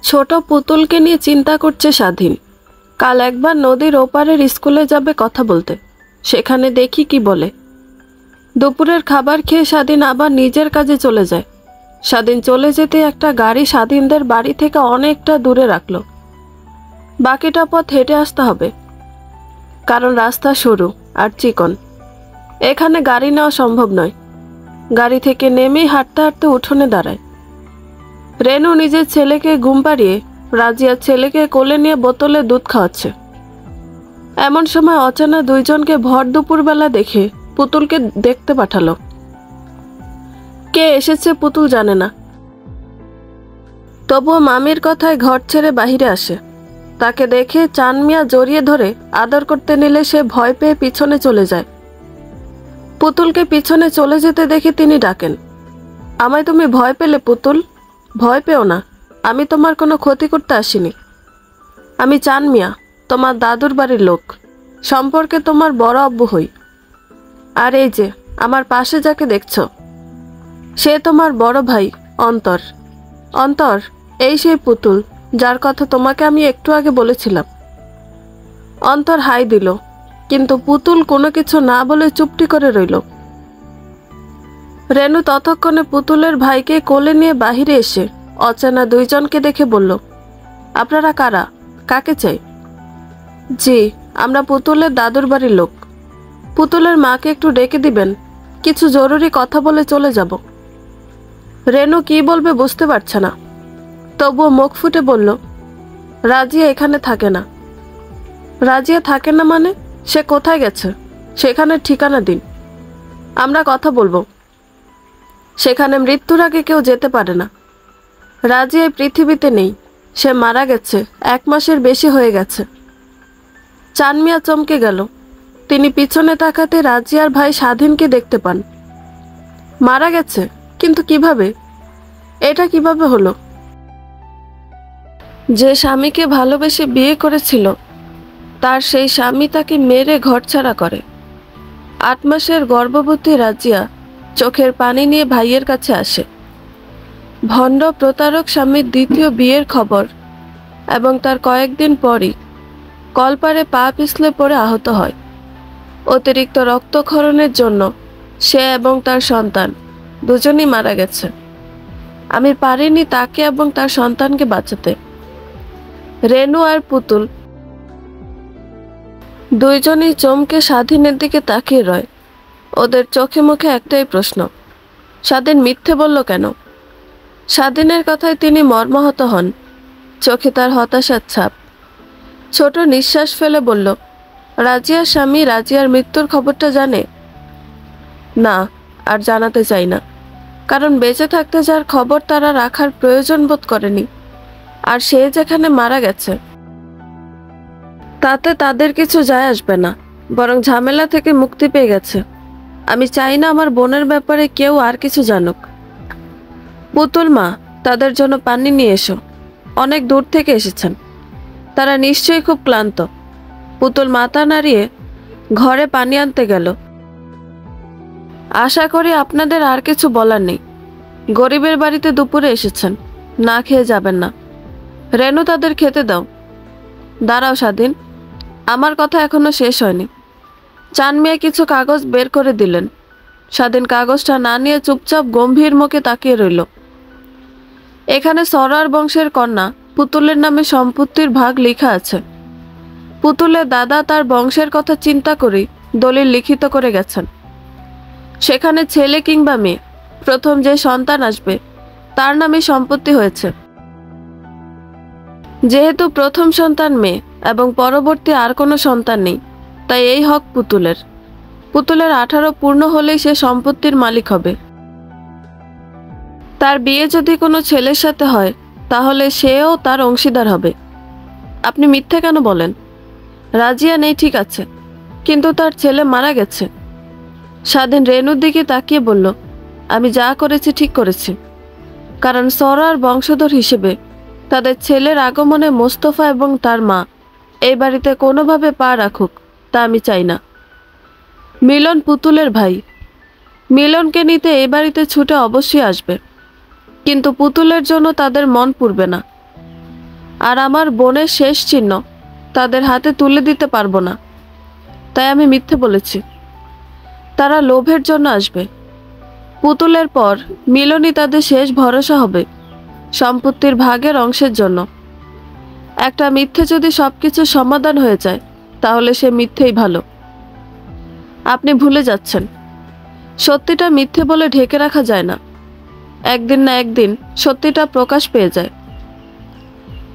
ছোট পুতুলকে নিয়ে চিন্তা করছে স্বাধীন। কাল একবার নদীর ওপারের স্কুলে যাবে কথা বলতে, সেখানে দেখি কি বলে। দুপুরের খাবার খেয়ে স্বাধীন আবার নিজের কাজে চলে যায়। স্বাধীন চলে যেতে একটা গাড়ি স্বাধীনদের বাড়ি থেকে অনেকটা দূরে রাখলো। বাকিটা পথ হেঁটে আসতে হবে, কারণ রাস্তা সরু আর চিকন। এখানে গাড়ি নেওয়া সম্ভব নয়। গাড়ি থেকে নেমেই হাঁটতে হাঁটতে উঠোনে দাঁড়ায়। রেনু নিজের ছেলেকে ঘুম পাড়িয়ে রাজিয়ার ছেলেকে কোলে নিয়ে বোতলে দুধ খাওয়াচ্ছে। এমন সময় অচেনা দুইজনকে ভর দুপুরবেলা দেখে পুতুলকে দেখতে পাঠালো। কে এসেছে পুতুল জানে না, তবুও মামির কথায় ঘর ছেড়ে বাহিরে আসে। তাকে দেখে চান মিয়া জড়িয়ে ধরে আদর করতে নিলে সে ভয় পেয়ে পিছনে চলে যায়। পুতুলকে পিছনে চলে যেতে দেখে তিনি ডাকেন, আমায় তুমি ভয় পেলে পুতুল? ভয় পেও না, আমি তোমার কোনো ক্ষতি করতে আসিনি। আমি চান মিয়া, তোমার দাদুর বাড়ির লোক, সম্পর্কে তোমার বড় আব্বু হই। আর এই যে আমার পাশে যাকে দেখছ, সে তোমার বড় ভাই অন্তর। অন্তর, এই সেই পুতুল যার কথা তোমাকে আমি একটু আগে বলেছিলাম। অন্তর হাই দিল, কিন্তু পুতুল কোনো কিছু না বলে চুপটি করে রইল। রেনু ততক্ষণে পুতুলের ভাইকে কোলে নিয়ে বাহিরে এসে অচেনা দুইজনকে দেখে বলল, আপনারা কারা? কাকে চাই? জি, আমরা পুতুলের দাদুর বাড়ির লোক। পুতুলের মাকে একটু ডেকে দিবেন, কিছু জরুরি কথা বলে চলে যাব। রেনু কি বলবে বুঝতে পারছে না, তবুও মুখ ফুটে বলল, রাজিয়া এখানে থাকে না। রাজিয়া থাকে না মানে? সে কোথায় গেছে? সেখানে ঠিকানা দিন, আমরা কথা বলবো। সেখানে মৃত্যুর আগে কেউ যেতে পারে না। রাজিয়া এই পৃথিবীতে নেই, সে মারা গেছে, 1 মাসের বেশি হয়ে গেছে। চান মিয়া চমকে গেল। তিনি পিছনে তাকাতে রাজিয়ার ভাই স্বাধীনকে দেখতে পান। মারা গেছে? কিন্তু কিভাবে? এটা কিভাবে হলো? যে স্বামীকে ভালোবেসে বিয়ে করেছিল, তার সেই স্বামী তাকে মেরে ঘরছাড়া করে। 8 মাসের গর্ভবতী রাজিয়া চোখের পানি নিয়ে ভাইয়ের কাছে আসে। ভণ্ড প্রতারক স্বামীর দ্বিতীয় বিয়ের খবর, এবং তার কয়েকদিন পরই কলপারে পা পিছলে পড়ে আহত হয়। অতিরিক্ত রক্তক্ষরণের জন্য সে এবং তার সন্তান দুজনেই মারা গেছে। আমি পারিনি তাকে এবং তার সন্তানকে বাঁচাতে। রেনু আর পুতুল দুইজনই চমকে স্বাধীনের দিকে তাকিয়ে রয়। ওদের চোখে মুখে একটাই প্রশ্ন, স্বাধীন মিথ্যে বলল কেন? স্বাধীনের কথায় তিনি মর্মাহত হন, চোখে তার হতাশার ছাপ। ছোট নিঃশ্বাস ফেলে বলল, রাজিয়ার স্বামী রাজিয়ার মৃত্যুর খবরটা জানে? না, আর জানাতে চাই না, কারণ বেঁচে থাকতে যার খবর তারা রাখার প্রয়োজন বোধ করেনি, আর সে যেখানে মারা গেছে তাতে তাদের কিছু যায় আসবে না, বরং ঝামেলা থেকে মুক্তি পেয়ে গেছে। আমি চাই না আমার বোনের ব্যাপারে কেউ আর কিছু জানুক। পুতুল মা, তাদের জন্য পানি নিয়ে এসো, অনেক দূর থেকে এসেছেন, তারা নিশ্চয়ই খুব ক্লান্ত। পুতুল মাথা নাড়িয়ে ঘরে পানি আনতে গেল। আশা করি আপনাদের আর কিছু বলার নেই। গরিবের বাড়িতে দুপুরে এসেছেন, না খেয়ে যাবেন না। রেনু, তাদের খেতে দাও। দাঁড়াও স্বাধীন, আমার কথা এখনো শেষ হয়নি। চান মিয়া কিছু কাগজ বের করে দিলেন। স্বাধীন কাগজটা না নিয়ে চুপচাপ গম্ভীর মুখে তাকিয়ে রইল। এখানে সরার বংশের কন্যা পুতুলের নামে সম্পত্তির ভাগ লেখা আছে। পুতুলের দাদা তার বংশের কথা চিন্তা করে দলিল লিখিত করে গেছেন। সেখানে ছেলে কিংবা মেয়ে, প্রথম যে সন্তান আসবে তার নামে সম্পত্তি হয়েছে। যেহেতু প্রথম সন্তান মেয়ে এবং পরবর্তী আর কোনো সন্তান নেই, তাই এই হক পুতুলের। পুতুলের 18 পূর্ণ হলেই সে সম্পত্তির মালিক হবে। তার বিয়ে যদি কোনো ছেলের সাথে হয়, তাহলে সেও তার অংশীদার হবে। আপনি মিথ্যে কেন বলেন? রাজিয়া নেই ঠিক আছে, কিন্তু তার ছেলে মারা গেছে। স্বাধীন রেনুর দিকে তাকিয়ে বলল, আমি যা করেছি ঠিক করেছি, কারণ সরার বংশধর হিসেবে তাদের ছেলের আগমনে মোস্তফা এবং তার মা এই বাড়িতে কোনোভাবে পা রাখুক, তা আমি চাই না। মিলন পুতুলের ভাই, মিলনকে নিতে এই বাড়িতে ছুটে অবশ্যই আসবে, কিন্তু পুতুলের জন্য তাদের মন পুরবে না। আর আমার বোনের শেষ চিহ্ন তাদের হাতে তুলে দিতে পারবো না, তাই আমি মিথ্যে বলেছি। তারা লোভের জন্য আসবে। পুতুলের পর মিলনই তাদের শেষ ভরসা হবে সম্পত্তির ভাগের অংশের জন্য। একটা মিথ্যে যদি সবকিছু সমাধান হয়ে যায়, তাহলে সে মিথ্যেই ভালো। আপনি ভুলে যাচ্ছেন, সত্যিটা মিথ্যে বলে ঢেকে রাখা যায় না। একদিন না একদিন সত্যিটা প্রকাশ পেয়ে যায়।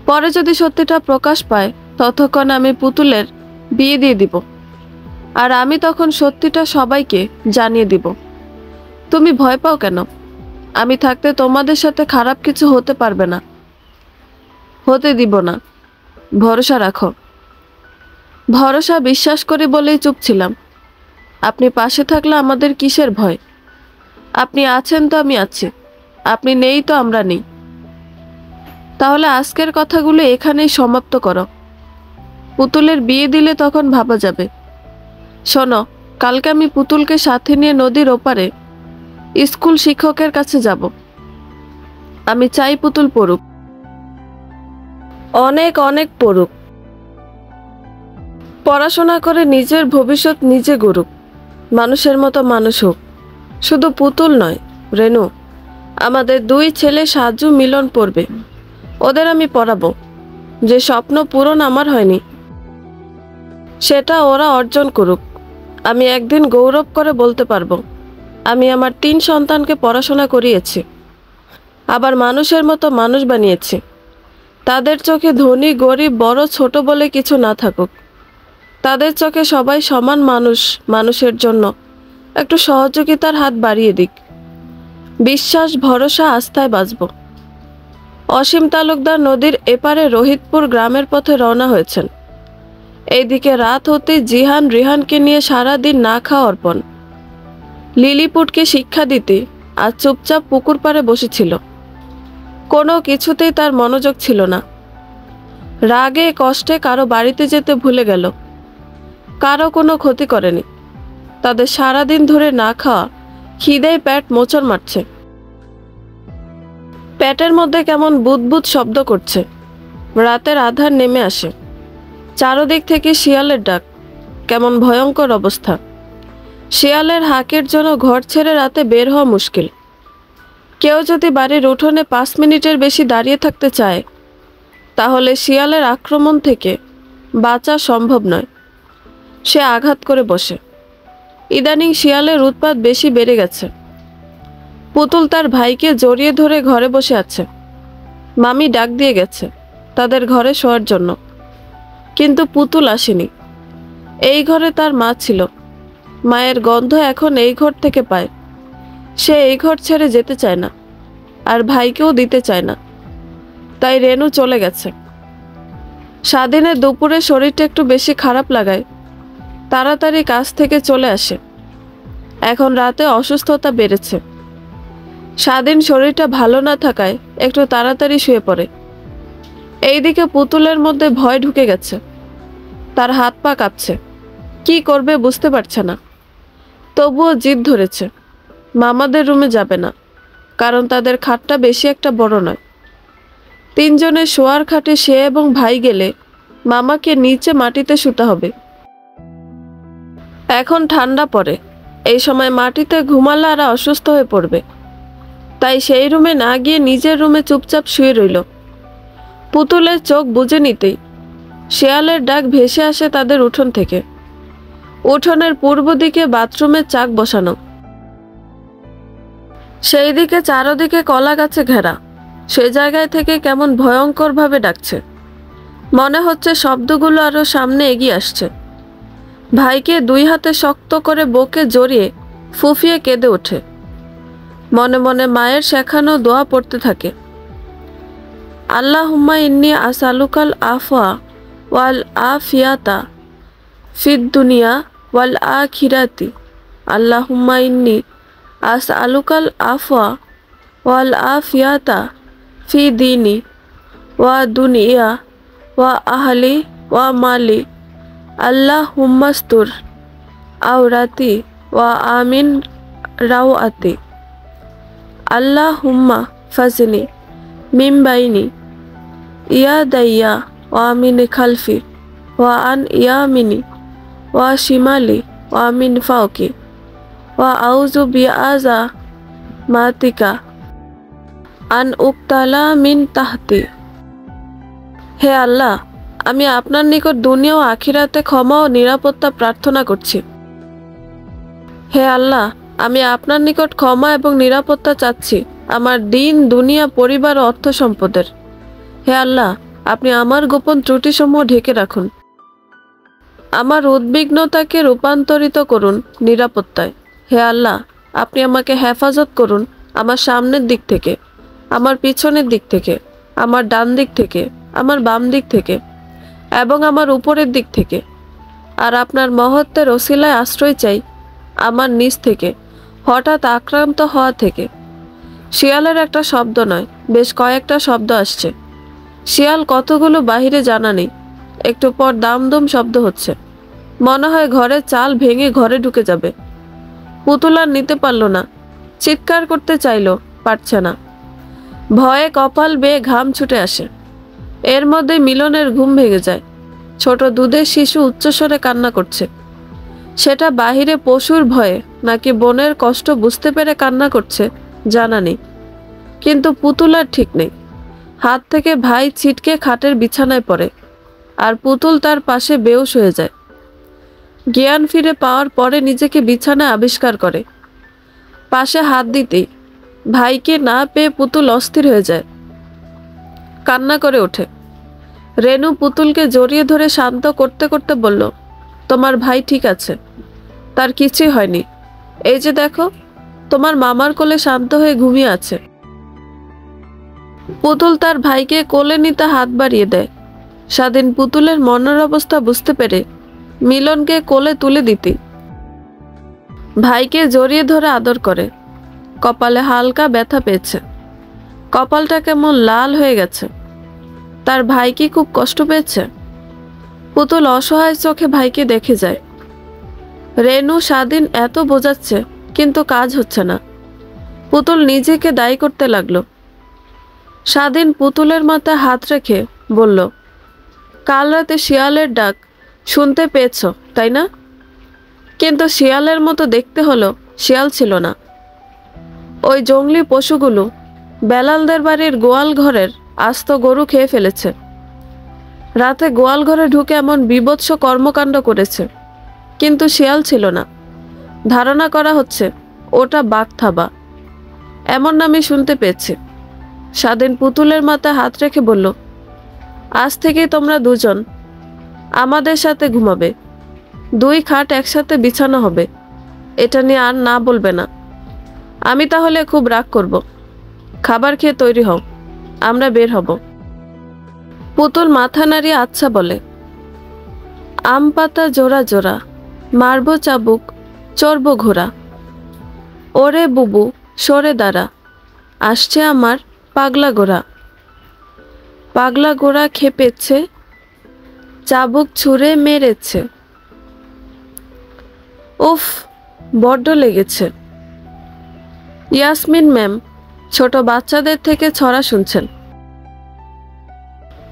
পরে যদি সত্যিটা প্রকাশ পায়, ততক্ষণ আমি পুতুলের বিয়ে দিয়ে দিব, আর আমি তখন সত্যিটা সবাইকে জানিয়ে দিব। তুমি ভয় পাও কেন? আমি থাকতে তোমাদের সাথে খারাপ কিছু হতে পারবে না, হতে দিব না। ভরসা রাখো। ভরসা বিশ্বাস করি বলেই চুপ ছিলাম। আপনি পাশে থাকলে আমাদের কিসের ভয়? আপনি আছেন তো আমি আছি, আপনি নেই তো আমরা নেই। তাহলে আজকের কথাগুলো এখানেই সমাপ্ত করো। পুতুলের বিয়ে দিলে তখন ভাবা যাবে। শোনো, কালকে আমি পুতুলকে সাথে নিয়ে নদীর ওপারে স্কুল শিক্ষকের কাছে যাব। আমি চাই পুতুল পড়ুক, অনেক অনেক পড়ুক, পড়াশোনা করে নিজের ভবিষ্যৎ নিজে গড়ুক, মানুষের মতো মানুষ হোক। শুধু পুতুল নয় রেনু, আমাদের দুই ছেলে সাজু মিলন পড়বে। ওদের আমি পড়াবো। যে স্বপ্ন পূরণ আমার হয়নি, সেটা ওরা অর্জন করুক। আমি একদিন গৌরব করে বলতে পারবো, আমি আমার 3 সন্তানকে পড়াশোনা করিয়েছি, আবার মানুষের মতো মানুষ বানিয়েছি। তাদের চোখে ধনী গরিব বড় ছোট বলে কিছু না থাকুক, তাদের চোখে সবাই সমান মানুষ। মানুষের জন্য একটু সহযোগিতার হাত বাড়িয়ে দিক। বিশ্বাস ভরসা আস্থায় বাঁচব। অসীম তালুকদার নদীর এপারে রোহিতপুর গ্রামের পথে রওনা হয়েছেন। এইদিকে রাত হতেই জিহান রিহানকে নিয়ে সারাদিন না খাওয়া অর্পণ লিলিপুটকে শিক্ষা দিতে আর চুপচাপ পুকুর পাড়ে বসেছিল। কোনো কিছুতেই তার মনোযোগ ছিল না। রাগে কষ্টে কারো বাড়িতে যেতে ভুলে গেল। কারো কোনো ক্ষতি করেনি। তাদের সারাদিন ধরে না খাওয়া খিদেয় পেট মোচড় মারছে। পেটের মধ্যে কেমন বুদবুদ শব্দ করছে। রাতের আধার নেমে আসে। চারদিক থেকে শিয়ালের ডাক। কেমন ভয়ঙ্কর অবস্থা। শিয়ালের হাঁকের জন্য ঘর ছেড়ে রাতে বের হওয়া মুশকিল। কেউ যদি বাড়ির উঠোনে 5 মিনিটের বেশি দাঁড়িয়ে থাকতে চায়, তাহলে শিয়ালের আক্রমণ থেকে বাঁচা সম্ভব নয়। সে আঘাত করে বসে। ইদানিং শিয়ালের উৎপাত বেশি বেড়ে গেছে। পুতুল তার ভাইকে জড়িয়ে ধরে ঘরে বসে আছে। মামি ডাক দিয়ে গেছে তাদের ঘরে শোয়ার জন্য, কিন্তু পুতুল আসেনি। এই ঘরে তার মা ছিল। মায়ের গন্ধ এখন এই ঘর থেকে পায়। সে এই ঘর ছেড়ে যেতে চায় না, আর ভাইকেও দিতে চায় না। তাই রেনু চলে গেছে। স্বাধীনের দুপুরে শরীরটা একটু বেশি খারাপ লাগায় তাড়াতাড়ি কাজ থেকে চলে আসে। এখন রাতে অসুস্থতা বেড়েছে। স্বাধীন শরীরটা ভালো না থাকায় একটু তাড়াতাড়ি শুয়ে পড়ে। এইদিকে পুতুলের মধ্যে ভয় ঢুকে গেছে। তার হাত পা কাঁপছে। কি করবে বুঝতে পারছে না। তবুও জিদ ধরেছে, মামাদের রুমে যাবে না, কারণ তাদের খাটটা বেশি একটা বড় নয়। 3 জনের শোয়ার খাটে সে এবং ভাই গেলে মামাকে নিচে মাটিতে শুতে হবে। এখন ঠান্ডা পড়ে, এই সময় মাটিতে ঘুমালে আর অসুস্থ হয়ে পড়বে। তাই সেই রুমে না গিয়ে নিজের রুমে চুপচাপ শুয়ে রইল। পুতুলের চোখ বুজে নিতেই শেয়ালের ডাক ভেসে আসে তাদের উঠোন থেকে। উঠোনের পূর্ব দিকে বাথরুমের চাক বসানো। সেই দিকে চারদিকে কলা গাছে ঘেরা। সে জায়গায় থেকে কেমন ভয়ঙ্কর ভাবে ডাকছে। মনে হচ্ছে শব্দগুলো আরো সামনে এগিয়ে আসছে। ভাইকে 2 হাতে শক্ত করে বুকে জড়িয়ে ফুফিয়ে কেঁদে ওঠে। মনে মনে মায়ের শেখানো দোয়া পড়তে থাকে। আল্লাহুম্মা ইন্নী আসআলুকাল আফওয়া ওয়াল আফিয়াতা ফিদ দুনিয়া ওয়াল আখিরাতি। আল্লাহুম্মা ইন্নী আসআলুকাল আফওয়া ওয়াল আফিয়াতা ফি দীনি ওয়া দুনিয়া ওয়া আহলি ওয়া মালি। আল্লাহুম্মাস্তুর আওরাতি ওয়া আমিন রাওআতি। আল্লাহুম্মা ফাজনি মিন বাইনি ইয়া দাইয়া ওয়া মিন খালফি ওয়া আন ইয়ামিনি ওয়া শিমালি ওয়া মিন ফাওকি ওয়া আউযু বিআযা মাতিকা আন উক্তালা মিন তাহতি। হে আল্লাহ, আমি আপনার নিকট দুনিয়া ও আখিরাতে ক্ষমা ও নিরাপত্তা প্রার্থনা করছি। হে আল্লাহ, আমি আপনার নিকট ক্ষমা এবং নিরাপত্তা চাচ্ছি আমার দিন, দুনিয়া, পরিবার ও অর্থ সম্পদের। হে আল্লাহ, আপনি আমার গোপন ত্রুটিসমূহ ঢেকে রাখুন। আমার উদ্বিগ্নতাকে রূপান্তরিত করুন নিরাপত্তায়। হে আল্লাহ, আপনি আমাকে হেফাজত করুন আমার সামনের দিক থেকে, আমার পিছনের দিক থেকে, আমার ডান দিক থেকে, আমার বাম দিক থেকে এবং আমার উপরের দিক থেকে। আর আপনার মহত্বের ওসিলায় আশ্রয় চাই আমার নিচ থেকে হঠাৎ আক্রান্ত হওয়া থেকে। শিয়ালের একটা শব্দ নয়, বেশ কয়েকটা শব্দ আসছে। শিয়াল কতগুলো বাহিরে জানা নেই। একটু পর দামদুম শব্দ হচ্ছে। মনে হয় ঘরের চাল ভেঙে ঘরে ঢুকে যাবে। পুতুল আর নিতে পারল না, চিৎকার করতে চাইলো, পারছে না। ভয়ে কপাল বেয়ে ঘাম ছুটে আসে। এর মধ্যে মিলনের ঘুম ভেঙে যায়। ছোট দুধের শিশু উচ্চস্বরে কান্না করছে। সেটা বাহিরে পশুর ভয়ে নাকি বোনের কষ্ট বুঝতে পেরে কান্না করছে জানা নেই, কিন্তু পুতুল আর ঠিক নেই। হাত থেকে ভাই ছিটকে খাটের বিছানায় পড়ে, আর পুতুল তার পাশে বেহুশ হয়ে যায়। জ্ঞান ফিরে পাওয়ার পরে নিজেকে বিছানায় আবিষ্কার করে। পাশে হাত দিতেই ভাইকে না পেয়ে পুতুল অস্থির হয়ে যায়, কান্না করে ওঠে। রেনু পুতুলকে জড়িয়ে ধরে শান্ত করতে করতে বলল, তোমার ভাই ঠিক আছে, তার কিছুই হয়নি। এই যে দেখো, তোমার মামার কোলে শান্ত হয়ে ঘুমিয়ে আছে। পুতুল তার ভাইকে কোলে নিতে হাত বাড়িয়ে দেয়। স্বাধীন পুতুলের মনের অবস্থা বুঝতে পেরে মিলনকে কোলে তুলে দিতে ভাইকে জড়িয়ে ধরে আদর করে। কপালে হালকা ব্যথা পেয়েছে, কপালটা কেমন লাল হয়ে গেছে। তার ভাই কি খুব কষ্ট পেয়েছে? পুতুল অসহায় চোখে ভাইকে দেখে যায়। রেনু স্বাধীন এত বোঝাচ্ছে, কিন্তু কাজ হচ্ছে না। পুতুল নিজেকে দায়ী করতে লাগলো। স্বাধীন পুতুলের মাথায় হাত রেখে বলল, কাল রাতে শিয়ালের ডাক শুনতে পেয়েছ, তাই না? কিন্তু শিয়ালের মতো দেখতে হলো, শিয়াল ছিল না। ওই জংলি পশুগুলো বেলালদের বাড়ির গোয়াল ঘরের আস্ত গরু খেয়ে ফেলেছে। রাতে গোয়াল ঘরে ঢুকে এমন বীভৎস কর্মকাণ্ড করেছে, কিন্তু শিয়াল ছিল না। ধারণা করা হচ্ছে ওটা বাঘথাবা, এমন নামই শুনতে পেয়েছে। স্বাধীন পুতুলের মাথায় হাত রেখে বলল, আজ থেকেই তোমরা দুজন আমাদের সাথে ঘুমাবে। 2 খাট একসাথে বিছানো হবে। এটা নিয়ে আর না বলবে না। আমি তাহলে খুব রাগ করব। খাবার খেয়ে তৈরি হও, আমরা বের হব। পুতুল মাথা নাড়িয়ে আচ্ছা বলে। আম পাতা জোড়া জোড়া, মারব চাবুক, চড়ব ঘোড়া। ওরে বুবু সরে দাঁড়া, আসছে আমার পাগলা ঘোড়া। পাগলা ঘোড়া খেপেছে, চাবুক ছুঁড়ে মেরেছে। উফ, বড্ড লেগেছে। ইয়াসমিন ম্যাম ছোট বাচ্চাদের থেকে ছড়া শুনছেন।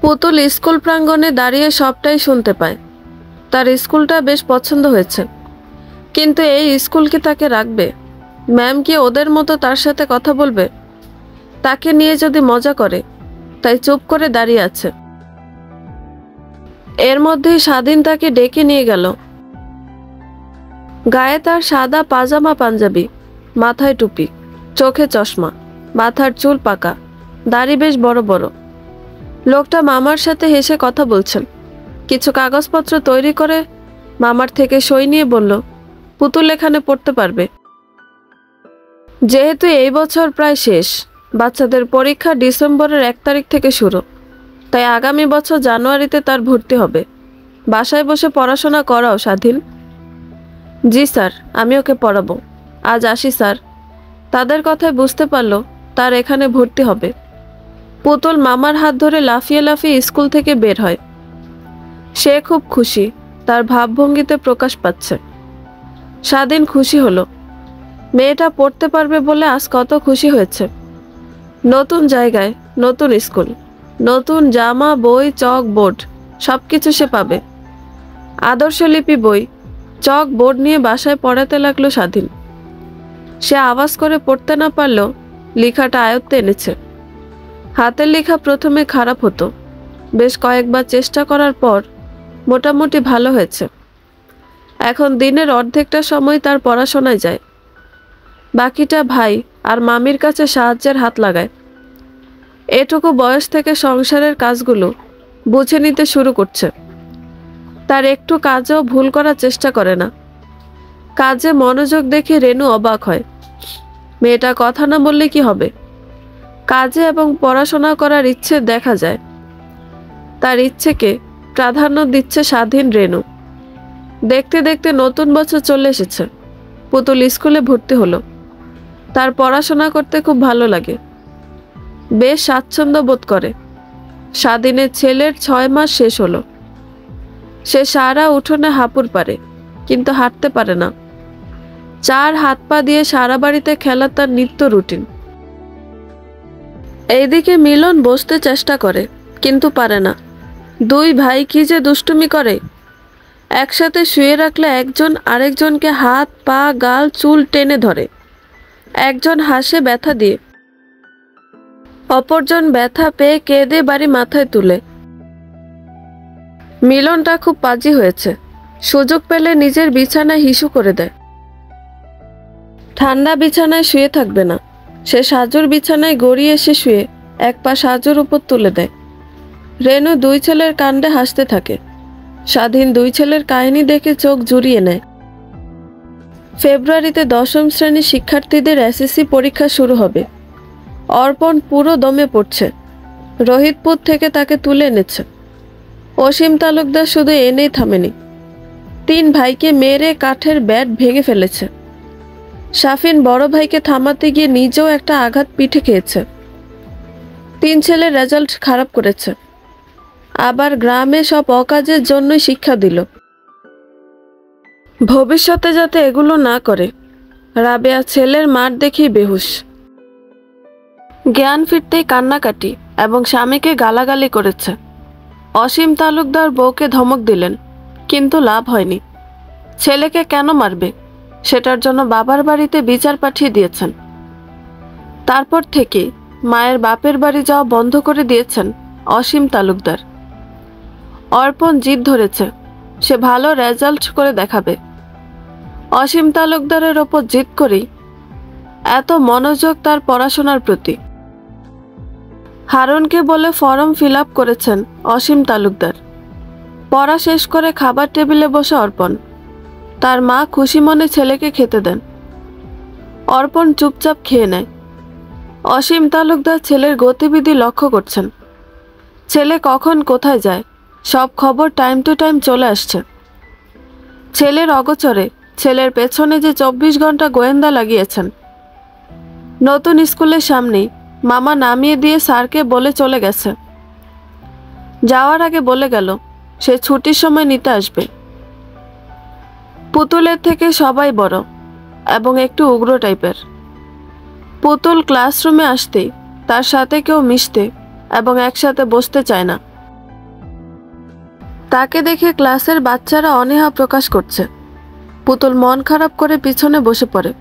পুতুল স্কুল প্রাঙ্গণে দাঁড়িয়ে সবটাই শুনতে পায়। তার স্কুলটা বেশ পছন্দ হয়েছে, কিন্তু এই স্কুল কি তাকে রাখবে? ম্যাম কি ওদের মতো তার সাথে কথা বলবে? তাকে নিয়ে যদি মজা করে, তাই চুপ করে দাঁড়িয়ে আছে। এর মধ্যেই স্বাধীন তাকে ডেকে নিয়ে গেল। গায়ে তার সাদা পাজামা পাঞ্জাবি, মাথায় টুপি, চোখে চশমা, মাথার চুল পাকা, দাড়ি বেশ বড় বড়। লোকটা মামার সাথে হেসে কথা বলছেন। কিছু কাগজপত্র তৈরি করে মামার থেকে সই নিয়ে বলল, পুতুল এখানে পড়তে পারবে। যেহেতু এই বছর প্রায় শেষ, বাচ্চাদের পরীক্ষা ডিসেম্বরের 1 তারিখ থেকে শুরু, তাই আগামী বছর জানুয়ারিতে তার ভর্তি হবে। বাসায় বসে পড়াশোনা করাও স্বাধীন। জি স্যার, আমি ওকে পড়াবো। আজ আসি স্যার। তাদের কথায় বুঝতে পারল তার এখানে ভর্তি হবে। পুতুল মামার হাত ধরে লাফিয়ে লাফিয়ে স্কুল থেকে বের হয়। সে খুব খুশি, তার ভাবভঙ্গিতে প্রকাশ পাচ্ছে। স্বাধীন খুশি হলো। মেয়েটা পড়তে পারবে বলে আজ কত খুশি হয়েছে। নতুন জায়গায়, নতুন স্কুল, নতুন জামা, বই, চক, বোর্ড সবকিছু সে পাবে। আদর্শলিপি বই, চক, বোর্ড নিয়ে বাসায় পড়াতে লাগলো স্বাধীন। সে আওয়াজ করে পড়তে না পারলেও লেখাটা আয়ত্তে এনেছে। হাতের লেখা প্রথমে খারাপ হতো, বেশ কয়েকবার চেষ্টা করার পর মোটামুটি ভালো হয়েছে। এখন দিনের অর্ধেকটা সময় তার পড়াশোনায় যায়, বাকিটা ভাই আর মামির কাছে সাহায্যের হাত লাগায়। এটুকু বয়স থেকে সংসারের কাজগুলো বুঝে নিতে শুরু করছে। তার একটু কাজেও ভুল করার চেষ্টা করে না। কাজে মনোযোগ দেখে রেনু অবাক হয়। মেয়েটা কথা না বললে কি হবে? কাজে এবং পড়াশোনা করার ইচ্ছে দেখা যায়। তার ইচ্ছেকে প্রাধান্য দিচ্ছে স্বাধীন রেনু। দেখতে দেখতে নতুন বছর চলে এসেছে। পুতুল স্কুলে ভর্তি হলো। তার পড়াশোনা করতে খুব ভালো লাগে, বেশ স্বাচ্ছন্দ্য বোধ করে। স্বাধীনের ছেলের 6 মাস শেষ হলো। সে সারা উঠোনে হাঁপুড় পারে, কিন্তু হাঁটতে পারে না। 4 হাত পা দিয়ে সারা বাড়িতে খেলা তার নিত্য রুটিন। এইদিকে মিলন বসতে চেষ্টা করে, কিন্তু পারে না। 2 ভাই কি যে দুষ্টুমি করে। একসাথে শুয়ে রাখলে একজন আরেকজনকে হাত, পা, গাল, চুল টেনে ধরে। একজন হাসে ব্যথা দিয়ে, অপরজন ব্যথা পেয়ে কেঁদে বাড়ি মাথায় তুলে। মিলনটা খুব পাজি হয়েছে। সুযোগ পেলে নিজের বিছানায় হিসু করে দেয়। ঠান্ডা বিছানায় শুয়ে থাকবে না, সে সাজুর বিছানায় গড়িয়ে এসে শুয়ে এক পা সাজুর উপর তুলে দেয়। রেনু 2 ছেলের কাণ্ডে হাসতে থাকে। স্বাধীন 2 ছেলের কাহিনী দেখে চোখ জুড়িয়ে নেয়। ফেব্রুয়ারিতে 10ম শ্রেণীর শিক্ষার্থীদের এসএসসি পরীক্ষা শুরু হবে। অর্পণ পুরো দমে পড়ছে। রোহিতপুর থেকে তাকে তুলে এনেছে। অসীম তালুকদার শুধু এনেই থামেনি, 3 ভাইকে মেরে কাঠের ব্যাট ভেঙে ফেলেছে। শাফিন বড় ভাইকে থামাতে গিয়ে নিজেও একটা আঘাত পিঠে খেয়েছে। 3 ছেলের রেজাল্ট খারাপ করেছে। আবার গ্রামে সব অকাজের জন্যই শিক্ষা দিল, ভবিষ্যতে যাতে এগুলো না করে। রাবেয়া ছেলের মার দেখেই বেহুশ। জ্ঞান ফিরতেই কান্নাকাটি এবং স্বামীকে গালাগালি করেছে। অসীম তালুকদার বউকে ধমক দিলেন, কিন্তু লাভ হয়নি। ছেলেকে কেন মারবে সেটার জন্য বাবার বাড়িতে বিচার পাঠিয়ে দিয়েছেন। তারপর থেকে মায়ের বাপের বাড়ি যাওয়া বন্ধ করে দিয়েছেন অসীম তালুকদার। অর্পণ জিদ ধরেছে, সে ভালো রেজাল্ট করে দেখাবে। অসীম তালুকদারের ওপর জিদ করেই এত মনোযোগ তার পড়াশোনার প্রতি। হারুনকে বলে ফর্ম ফিল আপ করেছেন অসীম তালুকদার। পড়া শেষ করে খাবার টেবিলে বসে অর্পণ। তার মা খুশি মনে ছেলেকে খেতে দেন। অর্পণ চুপচাপ খেয়ে নেয়। অসীম তালুকদার ছেলের গতিবিধি লক্ষ্য করছেন। ছেলে কখন কোথায় যায় সব খবর টাইম টু টাইম চলে আসছে। ছেলের অগোচরে ছেলের পেছনে যে 24 ঘন্টা গোয়েন্দা লাগিয়েছেন। নতুন স্কুলের সামনেই মামা নামিয়ে দিয়ে স্যারকে বলে চলে গেছে। যাওয়ার আগে বলে গেল সে ছুটির সময় নিতে আসবে। পুতুলের থেকে সবাই বড় এবং একটু উগ্র টাইপের। পুতুল ক্লাসরুমে আসতেই তার সাথে কেউ মিশতে এবং একসাথে বসতে চায় না। তাকে দেখে ক্লাসের বাচ্চারা অনীহা প্রকাশ করছে। পুতুল মন খারাপ করে পিছনে বসে পড়ে।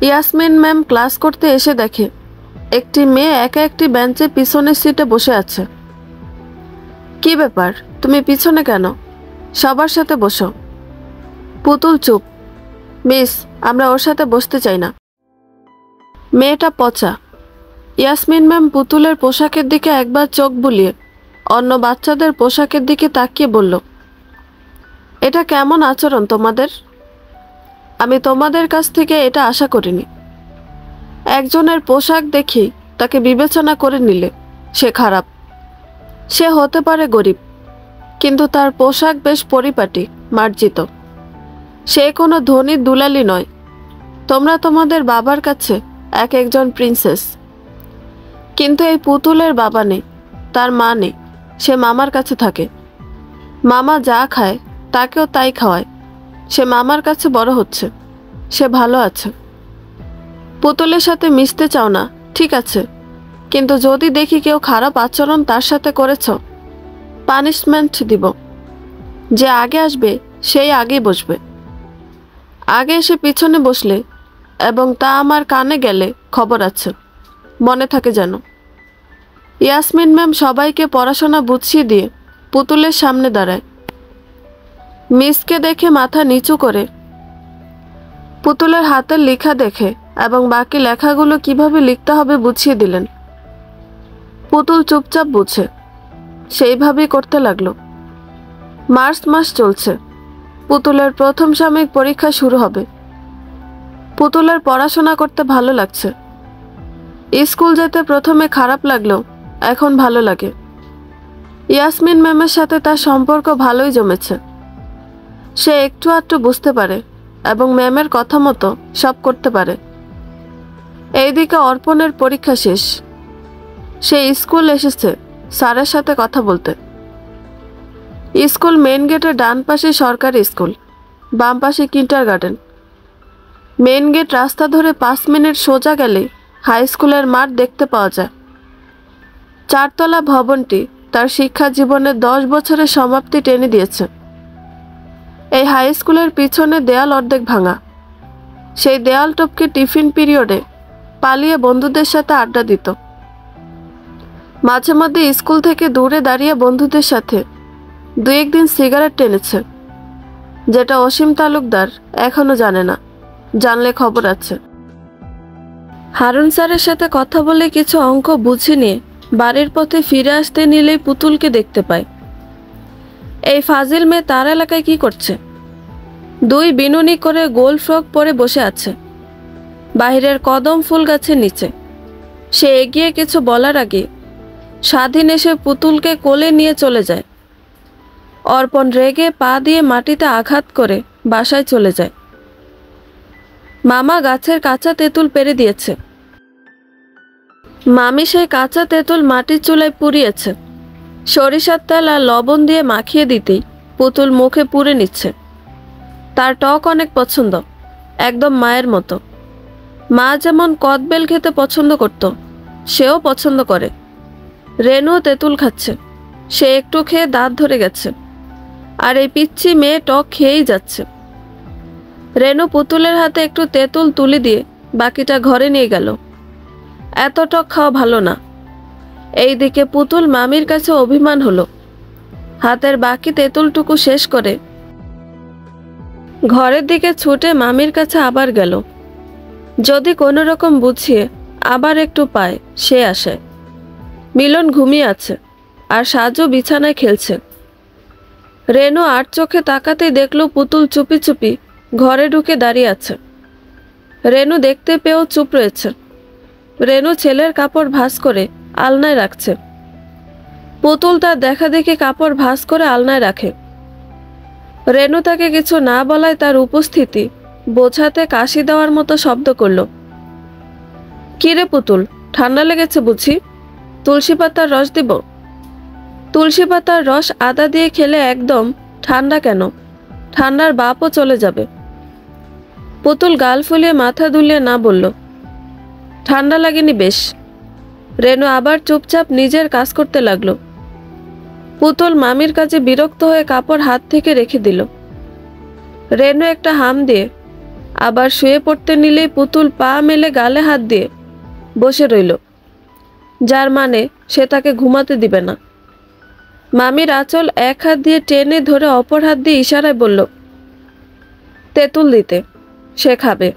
ইয়াসমিন ম্যাম ক্লাস করতে এসে দেখে একটি মেয়ে একা একটি বেঞ্চে পিছনের সিটে বসে আছে। কি ব্যাপার, তুমি পিছনে কেন? সবার সাথে বসো। পুতুল চুপ। মিস, আমরা ওর সাথে বসতে চাই না। মেয়েটা পচা। ইয়াসমিন ম্যাম পুতুলের পোশাকের দিকে একবার চোখ বুলিয়ে অন্য বাচ্চাদের পোশাকের দিকে তাকিয়ে বলল, এটা কেমন আচরণ তোমাদের? আমি তোমাদের কাছ থেকে এটা আশা করিনি। একজনের পোশাক দেখি তাকে বিবেচনা করে নিলে সে খারাপ। সে হতে পারে গরিব, কিন্তু তার পোশাক বেশ পরিপাটি, মার্জিত। সে কোনো ধনীর দুলালি নয়। তোমরা তোমাদের বাবার কাছে এক একজন প্রিন্সেস, কিন্তু এই পুতুলের বাবা নেই, তার মা নেই। সে মামার কাছে থাকে। মামা যা খায় তাকেও তাই খাওয়ায়। সে মামার কাছে বড় হচ্ছে। সে ভালো আছে। পুতুলের সাথে মিশতে চাও না, ঠিক আছে, কিন্তু যদি দেখি কেউ খারাপ আচরণ তার সাথে করেছ, পানিশমেন্ট দিব। যে আগে আসবে সেই আগেই বসবে। আগে এসে পিছনে বসলে এবং তা আমার কানে গেলে খবর আছে, মনে থাকে যেন। ইয়াসমিন ম্যাম সবাইকে পড়াশোনা বুঝিয়ে দিয়ে পুতুলের সামনে দাঁড়ায়। মিসকে দেখে মাথা নিচু করে পুতুলের হাতের লেখা দেখে এবং বাকি লেখাগুলো কিভাবে লিখতে হবে বুঝিয়ে দিলেন। পুতুল চুপচাপ বুঝে সেইভাবেই করতে লাগলো। মার্চ মাস চলছে। পুতুলের প্রথম সাময়িক পরীক্ষা শুরু হবে। পুতুলের পড়াশোনা করতে ভালো লাগছে। স্কুল যেতে প্রথমে খারাপ লাগলো, এখন ভালো লাগে। ইয়াসমিন ম্যামের সাথে তার সম্পর্ক ভালোই জমেছে। সে একটু আধটু বুঝতে পারে এবং ম্যামের কথা মতো সব করতে পারে। এইদিকে অর্পণের পরীক্ষা শেষ। সে স্কুল এসেছে স্যারের সাথে কথা বলতে। স্কুল মেন গেটের ডান পাশে সরকারি স্কুল, বাম পাশে কিন্ডারগার্টেন। মেন গেট রাস্তা ধরে 5 মিনিট সোজা গেলে হাই স্কুলের মাঠ দেখতে পাওয়া যায়। 4 তলা ভবনটি তার শিক্ষা জীবনের 10 বছরের সমাপ্তি টেনে দিয়েছে। এই হাই স্কুলের পিছনে দেয়াল অর্ধেক ভাঙা। সেই দেয়াল টপকে টিফিন পিরিয়ডে পালিয়ে বন্ধুদের সাথে আড্ডা দিত। মাঝে মধ্যে স্কুল থেকে দূরে দাঁড়িয়ে বন্ধুদের সাথে 2-1 দিন সিগারেট টেনেছে, যেটা অসীম তালুকদার এখনো জানে না। জানলে খবর আছে। হারুন স্যারের সাথে কথা বলে কিছু অঙ্ক বুঝে নিয়ে বাড়ির পথে ফিরে আসতে নিলেই পুতুলকে দেখতে পায়। এই ফাজিল মেয়ে তার এলাকায় কি করছে? 2 বিনুনি করে গোল ফ্রক পরে বসে আছে বাহিরের কদম ফুল গাছের নিচে। সে এগিয়ে কিছু বলার আগে স্বাধীন এসে পুতুলকে কোলে নিয়ে চলে যায়। অর্পণ রেগে পা দিয়ে মাটিতে আঘাত করে বাসায় চলে যায়। মামা গাছের কাঁচা তেঁতুল পেরে দিয়েছে। মামি সেই কাঁচা তেঁতুল মাটির চুলায় পুড়িয়েছে। সরিষার তেল আর লবণ দিয়ে মাখিয়ে দিতেই পুতুল মুখে পুড়ে নিচ্ছে। তার টক অনেক পছন্দ, একদম মায়ের মতো। মা যেমন কদবেল খেতে পছন্দ করত, সেও পছন্দ করে। রেনুও তেঁতুল খাচ্ছে। সে একটু খেয়ে দাঁত ধরে গেছে, আর এই পিচ্ছি মেয়ে টক খেয়েই যাচ্ছে। রেনু পুতুলের হাতে একটু তেঁতুল তুলে দিয়ে বাকিটা ঘরে নিয়ে গেল। এত টক খাওয়া ভালো না। এইদিকে পুতুল মামির কাছে অভিমান হলো। হাতের বাকি তেঁতুলটুকু শেষ করে ঘরের দিকে ছুটে মামির কাছে আবার গেল। যদি কোনো রকম বুঝিয়ে আবার একটু পায় সে আসে। মিলন ঘুমিয়ে আছে আর সাজু বিছানায় খেলছে। রেনু আর চোখে তাকাতেই দেখল পুতুল চুপি চুপি ঘরে ঢুকে দাঁড়িয়ে আছে। রেনু দেখতে পেয়েও চুপ রয়েছে। রেনু ছেলের কাপড় ভাঁজ করে আলনায় রাখছে। পুতুল তার দেখা দেখি কাপড় ভাঁজ করে আলনায় রাখে। রেনু তাকে কিছু না বলায় তার উপস্থিতি বোঝাতে কাশি দেওয়ার মতো শব্দ করল। কিরে পুতুল, ঠান্ডা লেগেছে বুঝি? তুলসী পাতার রস দিব? তুলসী পাতার রস আদা দিয়ে খেলে একদম ঠান্ডা কেন, ঠান্ডার বাপও চলে যাবে। পুতুল গাল ফুলিয়ে মাথা দুলিয়ে না বলল, ঠান্ডা লাগেনি বেশ। রেনু আবার চুপচাপ নিজের কাজ করতে লাগলো। পুতুল মামির কাছে বিরক্ত হয়ে কাপড় হাত থেকে রেখে দিল। রেনু একটা হাম দিয়ে আবার শুয়ে পড়তে নিলেই পুতুল পা মেলে গালে হাত দিয়ে বসে রইল, যার মানে সে তাকে ঘুমাতে দিবে না। মামির আঁচল এক হাত দিয়ে টেনে ধরে অপর হাত দিয়ে ইশারায় বলল, তেঁতুল দিতে, সে খাবে।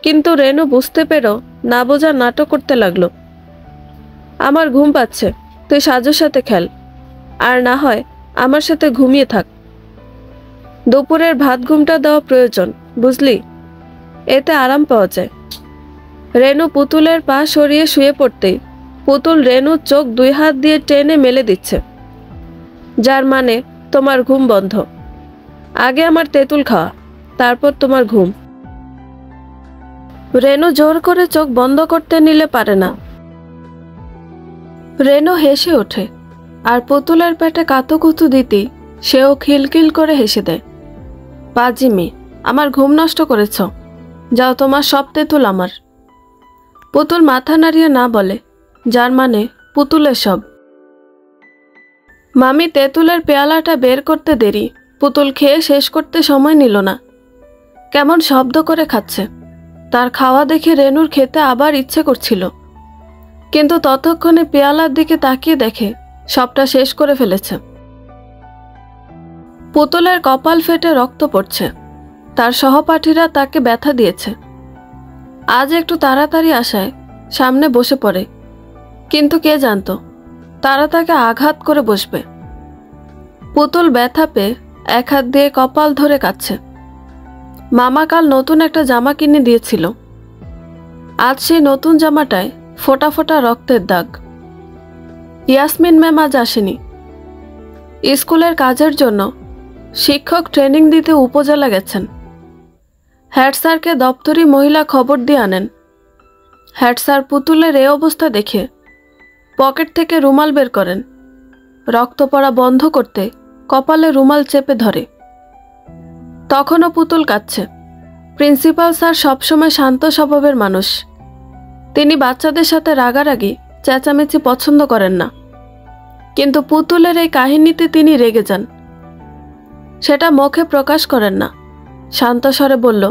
কিন্তু রেনু বুঝতে পেরেও না বোঝার নাটক করতে লাগলো। আমার ঘুম পাচ্ছে, তুই সাজুর সাথে খেল, আর না হয় আমার সাথে ঘুমিয়ে থাক। দুপুরের ভাত ঘুমটা দেওয়া প্রয়োজন, বুঝলি? এতে আরাম পাওয়া যায়। রেনু পুতুলের পা সরিয়ে শুয়ে পড়তেই পুতুল রেনুর চোখ 2 হাত দিয়ে টেনে মেলে দিচ্ছে, যার মানে তোমার ঘুম বন্ধ। আগে আমার তেঁতুল খাওয়া, তারপর তোমার ঘুম। রেনু জোর করে চোখ বন্ধ করতে নিলে পারে না। রেনু হেসে ওঠে, আর পুতুলের পেটে কাতুকুতু দিতেই সেও খিলখিল করে হেসে দেয়। পাজি মেয়ে, আমার ঘুম নষ্ট করেছ, যাও তোমার সব তেঁতুল আমার। পুতুল মাথা নাড়িয়ে না বলে, যার মানে পুতুলের সব। মামি তেঁতুলের পেয়ালাটা বের করতে দেরি, পুতুল খেয়ে শেষ করতে সময় নিল না। কেমন শব্দ করে খাচ্ছে। তার খাওয়া দেখে রেনুর খেতে আবার ইচ্ছে করছিল, কিন্তু ততক্ষণে পেয়ালার দিকে তাকিয়ে দেখে সবটা শেষ করে ফেলেছে। পুতুলের কপাল ফেটে রক্ত পড়ছে। তার সহপাঠীরা তাকে ব্যথা দিয়েছে। আজ একটু তাড়াতাড়ি আসায় সামনে বসে পড়ে, কিন্তু কে জানতো তারা তাকে আঘাত করে বসবে। পুতুল ব্যথা পেয়ে এক হাত দিয়ে কপাল ধরে কাঁদছে। মামা কাল নতুন একটা জামা কিনে দিয়েছিল। আজ সেই নতুন জামাটায় ফোঁটা ফোঁটা রক্তের দাগ। ইয়াসমিন ম্যাম আজ আসেনি। স্কুলের কাজের জন্য শিক্ষক ট্রেনিং দিতে উপজেলা গেছেন। হেড স্যারকে দপ্তরি মহিলা খবর দিয়ে আনেন। হেড স্যার পুতুলের এই অবস্থা দেখে পকেট থেকে রুমাল বের করেন। রক্ত পড়া বন্ধ করতে কপালে রুমাল চেপে ধরে। তখনও পুতুল কাঁদছে। প্রিন্সিপাল স্যার সবসময় শান্ত স্বভাবের মানুষ। তিনি বাচ্চাদের সাথে রাগারাগি চেঁচামেচি পছন্দ করেন না, কিন্তু পুতুলের এই কাহিনীতে তিনি রেগে যান। সেটা মুখে প্রকাশ করেন না, শান্ত স্বরে বলল,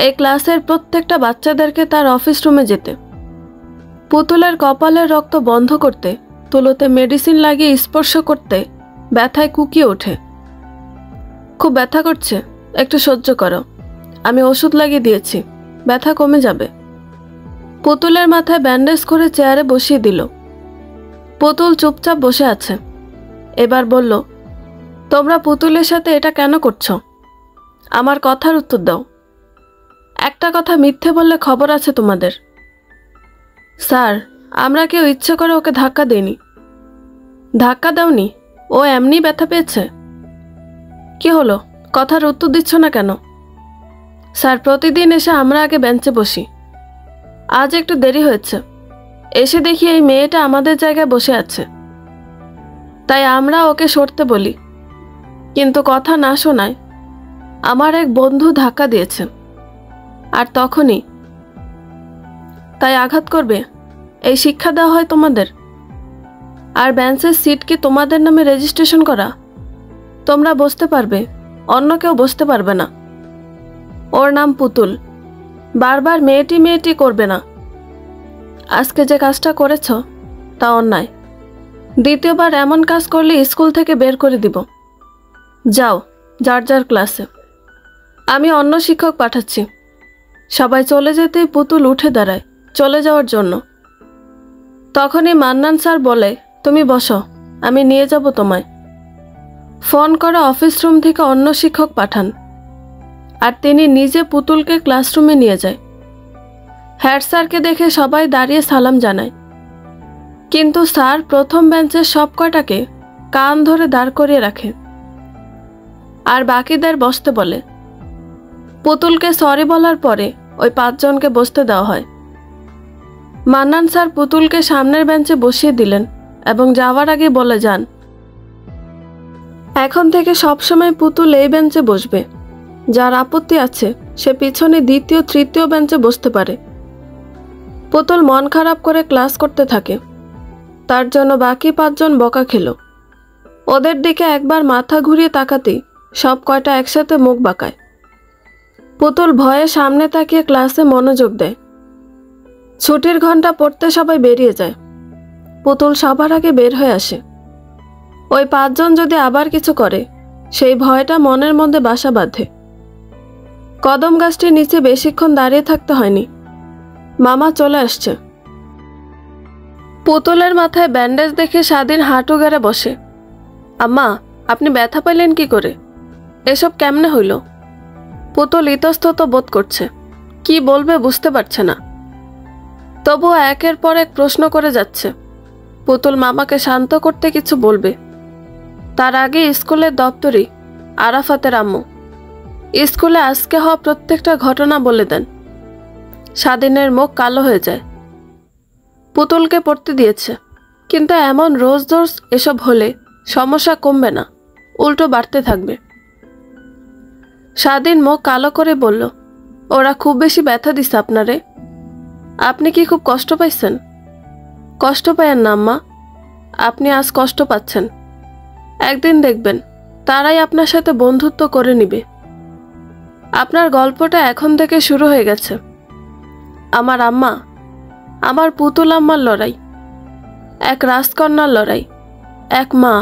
এই ক্লাসের প্রত্যেকটা বাচ্চাদেরকে তার অফিস রুমে যেতে। পুতুলের কপালের রক্ত বন্ধ করতে তুলোতে মেডিসিন লাগিয়ে স্পর্শ করতে ব্যথায় কুকিয়ে ওঠে। খুব ব্যথা করছে, একটু সহ্য করো, আমি ওষুধ লাগিয়ে দিয়েছি, ব্যথা কমে যাবে। পুতুলের মাথায় ব্যান্ডেজ করে চেয়ারে বসিয়ে দিল। পুতুল চুপচাপ বসে আছে। এবার বলল, তোমরা পুতুলের সাথে এটা কেন করছো? আমার কথার উত্তর দাও। একটা কথা মিথ্যে বললে খবর আছে তোমাদের। স্যার, আমরা কেউ ইচ্ছে করে ওকে ধাক্কা দেইনি। ধাক্কা দাওনি, ও এমনি ব্যথা পেয়েছে। কি হলো, কথার উত্তর দিচ্ছ না কেন? স্যার, প্রতিদিন এসে আমরা আগে বেঞ্চে বসি। আজ একটু দেরি হয়েছে, এসে দেখি এই মেয়েটা আমাদের জায়গায় বসে আছে, তাই আমরা ওকে সরতে বলি, কিন্তু কথা না শোনায় আমার এক বন্ধু ধাক্কা দিয়েছে, আর তখনই তাই আঘাত করবে, এই শিক্ষা দেওয়া হয় তোমাদের? আর বেঞ্চের সিট কি তোমাদের নামে রেজিস্ট্রেশন করা? তোমরা বসতে পারবে, অন্য কেউ বসতে পারবে না। ওর নাম পুতুল, বারবার মেয়েটি মেয়েটি করবে না। আজকে যে কাজটা করেছ তা অন্যায়। দ্বিতীয়বার এমন কাজ করলে স্কুল থেকে বের করে দিব। যাও যার যার ক্লাসে, আমি অন্য শিক্ষক পাঠাচ্ছি। সবাই চলে যেতেই পুতুল উঠে দাঁড়ায় চলে যাওয়ার জন্য। তখনই মান্নান স্যার বলে, তুমি বসো, আমি নিয়ে যাব তোমায়। ফোন করা অফিস রুম থেকে অন্য শিক্ষক পাঠান, আর তিনি নিজে পুতুলকে ক্লাসরুমে নিয়ে যায়। হেড স্যারকে দেখে সবাই দাঁড়িয়ে সালাম জানায়, কিন্তু স্যার প্রথম বেঞ্চের সব কয়টাকে কান ধরে দাঁড় করিয়ে রাখে আর বাকিদের বসতে বলে। পুতুলকে সরি বলার পরে ওই 5 জনকে বসতে দেওয়া হয়। মান্নান স্যার পুতুলকে সামনের বেঞ্চে বসিয়ে দিলেন এবং যাওয়ার আগে বলে যান, এখন থেকে সবসময় পুতুল এই বেঞ্চে বসবে। যার আপত্তি আছে সে পিছনে দ্বিতীয় তৃতীয় বেঞ্চে বসতে পারে। পুতুল মন খারাপ করে ক্লাস করতে থাকে। তার জন্য বাকি 5 জন বকা খেল। ওদের দিকে একবার মাথা ঘুরিয়ে তাকাতেই সব কয়টা একসাথে মুখ বাঁকায়। পুতুল ভয়ে সামনে তাকিয়ে ক্লাসে মনোযোগ দেয়। ছুটির ঘন্টা পড়তে সবাই বেরিয়ে যায়। পুতুল সবার আগে বের হয়ে আসে। ওই 5 জন যদি আবার কিছু করে, সেই ভয়টা মনের মধ্যে বাসা বাঁধে। কদম গাছটির নিচে বেশিক্ষণ দাঁড়িয়ে থাকতে হয়নি। মামা চলে আসছে। পুতুলের মাথায় ব্যান্ডেজ দেখে স্বাধীন হাঁটু গেড়ে বসে। আম্মা, আপনি ব্যথা পাইলেন কি করে? এসব কেমনে হইল? পুতুল ইতস্তত বোধ করছে, কি বলবে বুঝতে পারছে না। তবুও একের পর এক প্রশ্ন করে যাচ্ছে। পুতুল মামাকে শান্ত করতে কিছু বলবে, তার আগে স্কুলের দপ্তরি আরাফাতের আম্মু স্কুলে আজকে হওয়া প্রত্যেকটা ঘটনা বলে দেন। স্বাধীনের মুখ কালো হয়ে যায়। পুতুলকে পড়তে দিয়েছে, কিন্তু এমন রোজ রোজ এসব হলে সমস্যা কমবে না, উল্টো বাড়তে থাকবে। স্বাধীন মুখ কালো করে বলল, ওরা খুব বেশি ব্যথা দিছে আপনারে? আপনি কি খুব কষ্ট পাইছেন? কষ্ট পায়েন না আম্মা, আপনি আজ কষ্ট পাচ্ছেন, একদিন দেখবেন তারাই আপনার সাথে বন্ধুত্ব করে নিবে। আপনার গল্পটা এখন থেকে শুরু হয়ে গেছে। আমার আম্মা, আমার পুতুল আম্মার লড়াই, এক রাজকন্যার লড়াই, এক মা,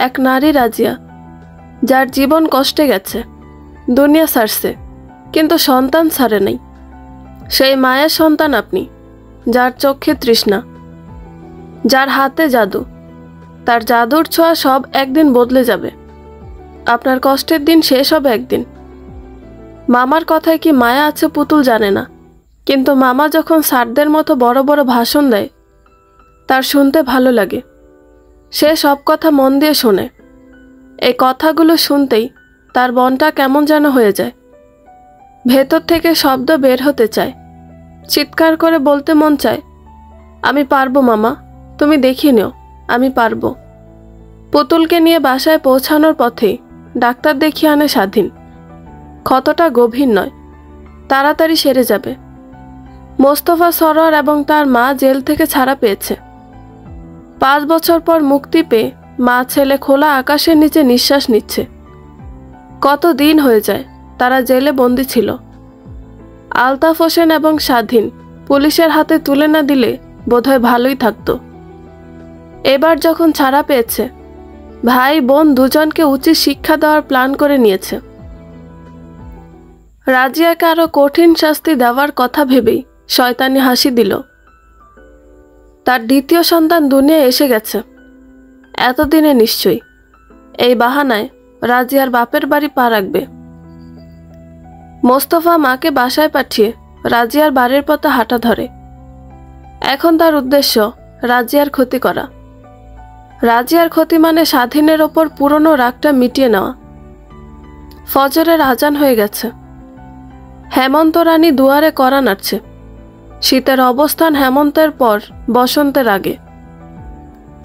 এক নারী রাজিয়া, যার জীবন কষ্টে গেছে, দুনিয়া ছাড়ছে, কিন্তু সন্তান ছাড়ে নাই। সেই মায়ের সন্তান আপনি, যার চোখে তৃষ্ণা, যার হাতে জাদু। তার জাদুর ছোঁয়া সব একদিন বদলে যাবে। আপনার কষ্টের দিন শেষ হবে একদিন। মামার কথায় কি মায়া আছে পুতুল জানে না, কিন্তু মামা যখন স্যারদের মতো বড় বড় ভাষণ দেয়, তার শুনতে ভালো লাগে। সে সব কথা মন দিয়ে শোনে। এই কথাগুলো শুনতেই তার মনটা কেমন যেন হয়ে যায়। ভেতর থেকে শব্দ বের হতে চায়, চিৎকার করে বলতে মন চায়, আমি পারবো মামা, তুমি দেখিয়ে নিও, আমি পারবো। পুতুলকে নিয়ে বাসায় পৌঁছানোর পথেই ডাক্তার দেখিয়ে আনে স্বাধীন। ক্ষতটা গভীর নয়, তাড়াতাড়ি সেরে যাবে। মোস্তফা সরোয়ার এবং তার মা জেল থেকে ছাড়া পেয়েছে। 5 বছর পর মুক্তি পেয়ে মা ছেলে খোলা আকাশের নিচে নিঃশ্বাস নিচ্ছে। কত দিন হয়ে যায় তারা জেলে বন্দি ছিল। আলতাফ হোসেন এবং স্বাধীন পুলিশের হাতে তুলে না দিলে বোধহয় ভালোই থাকতো। এবার যখন ছাড়া পেয়েছে, ভাই বোন দুজনকে উচিত শিক্ষা দেওয়ার প্ল্যান করে নিয়েছে। রাজিয়াকে আরো কঠিন শাস্তি দেওয়ার কথা ভেবেই শয়তানি হাসি দিল। তার দ্বিতীয় সন্তান দুনিয়ায় এসে গেছে এতদিনে নিশ্চয়ই। এই বাহানায় রাজিয়ার বাপের বাড়ি পা রাখবে। মোস্তফা মাকে বাসায় পাঠিয়ে রাজিয়ার বাড়ির পথে হাঁটা ধরে। এখন তার উদ্দেশ্য রাজিয়ার ক্ষতি করা। রাজিয়ার ক্ষতি মানে স্বাধীনের ওপর পুরনো রাগটা মিটিয়ে নেওয়া। ফজরের আজান হয়ে গেছে। হেমন্ত রানী দুয়ারে কড়া নাড়ছে। শীতের অবস্থান হেমন্তের পর বসন্তের আগে।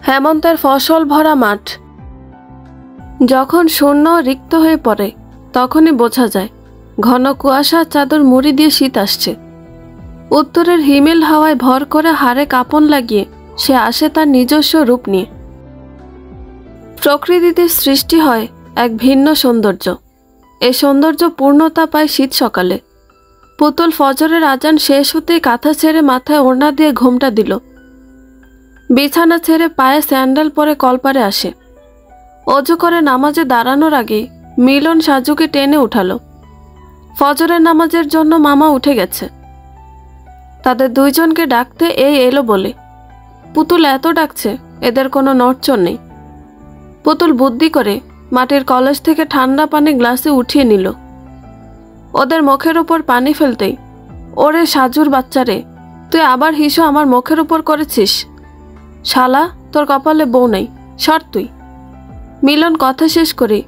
হেমন্তের ফসল ভরা মাঠ যখন শূন্য রিক্ত হয়ে পড়ে, তখনই বোঝা যায় ঘন কুয়াশার চাদর মুড়ি দিয়ে শীত আসছে। উত্তরের হিমেল হাওয়ায় ভর করে হাড়ে কাঁপন লাগিয়ে সে আসে তার নিজস্ব রূপ নিয়ে। প্রকৃতিতে সৃষ্টি হয় এক ভিন্ন সৌন্দর্য। এই সৌন্দর্য পূর্ণতা পায় শীত সকালে। পুতুল ফজরের আজান শেষ হতেই কাঁথা ছেড়ে মাথায় ওড়না দিয়ে ঘোমটা দিল। বিছানা ছেড়ে পায়ে স্যান্ডেল পরে কলপারে আসে। অজু করে নামাজে দাঁড়ানোর আগে মিলন সাজুকে টেনে উঠালো। ফজরের নামাজের জন্য মামা উঠে গেছে। তাদের দুইজনকে ডাকতে এই এলো বলে। পুতুল এত ডাকছে, এদের কোনো নড়চড় নেই। পুতুল বুদ্ধি করে মাটির কলস থেকে ঠান্ডা পানি গ্লাসে উঠিয়ে নিল। ওদের মুখের উপর পানি ফেলতেই, ওরে সাজুর বাচ্চারে, তুই আবার হিসু আমার মুখের উপর করেছিস? শালা, তোর কপালে বউ নেই, সর তুই। মিলন কথা শেষ করে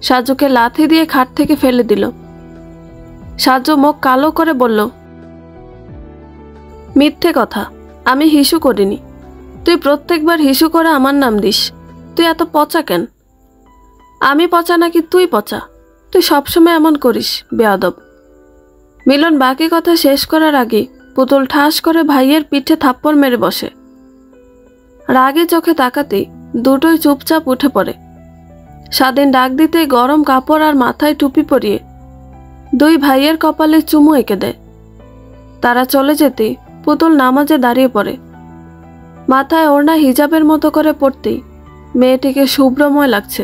সাজুকে লাথি দিয়ে খাট থেকে ফেলে দিল। সাজু মুখ কালো করে বলল, মিথ্যে কথা, আমি হিসু করিনি। তুই প্রত্যেকবার হিসু করে আমার নাম দিস। তুই এত পচা কেন? আমি পচা নাকি তুই পচা? তুই সবসময় এমন করিস, বেয়াদব। মিলন বাকি কথা শেষ করার আগে পুতুল ঠাস করে ভাইয়ের পিঠে থাপ্পড় মেরে বসে। রাগে চোখে তাকাতেই দুটোই চুপচাপ উঠে পড়ে। স্বাধীন ডাক দিতে গরম কাপড় আর মাথায় টুপি পরিয়ে দুই ভাইয়ের কপালে চুমু এঁকে দেয়। তারা চলে যেতে পুতুল নামাজে দাঁড়িয়ে পড়ে। মাথায় ওড়না হিজাবের মতো করে পড়তেই মেয়েটিকে শুভ্রময় লাগছে।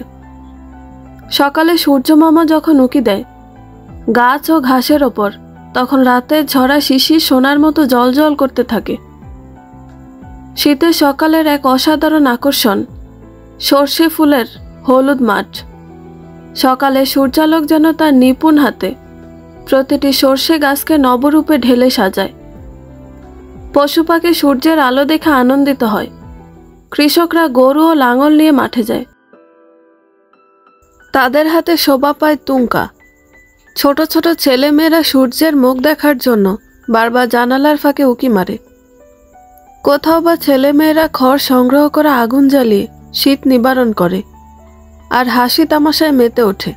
সকালে সূর্য মামা যখন উঁকি দেয় গাছ ও ঘাসের ওপর, তখন রাতের ঝরা শিশির সোনার মতো জলজল করতে থাকে। শীতের সকালের এক অসাধারণ আকর্ষণ সর্ষে ফুলের হলুদ মাঠ। সকালে সূর্যালোক যেন তার নিপুণ হাতে প্রতিটি সর্ষে গাছকে নবরূপে ঢেলে সাজায়। পশু পাখি সূর্যের আলো দেখে আনন্দিত হয়। কৃষকরা গরু ও লাঙল নিয়ে মাঠে যায়। তাদের হাতে শোভা পায় তুঙ্কা। ছোট ছোট ছেলেমেয়েরা সূর্যের মুখ দেখার জন্য বারবার জানালার ফাঁকে উকি মারে। কোথাও বা ছেলেমেয়েরা খড় সংগ্রহ করে আগুন জ্বালিয়ে শীত নিবারণ করে আর হাসি তামাশায় মেতে ওঠে।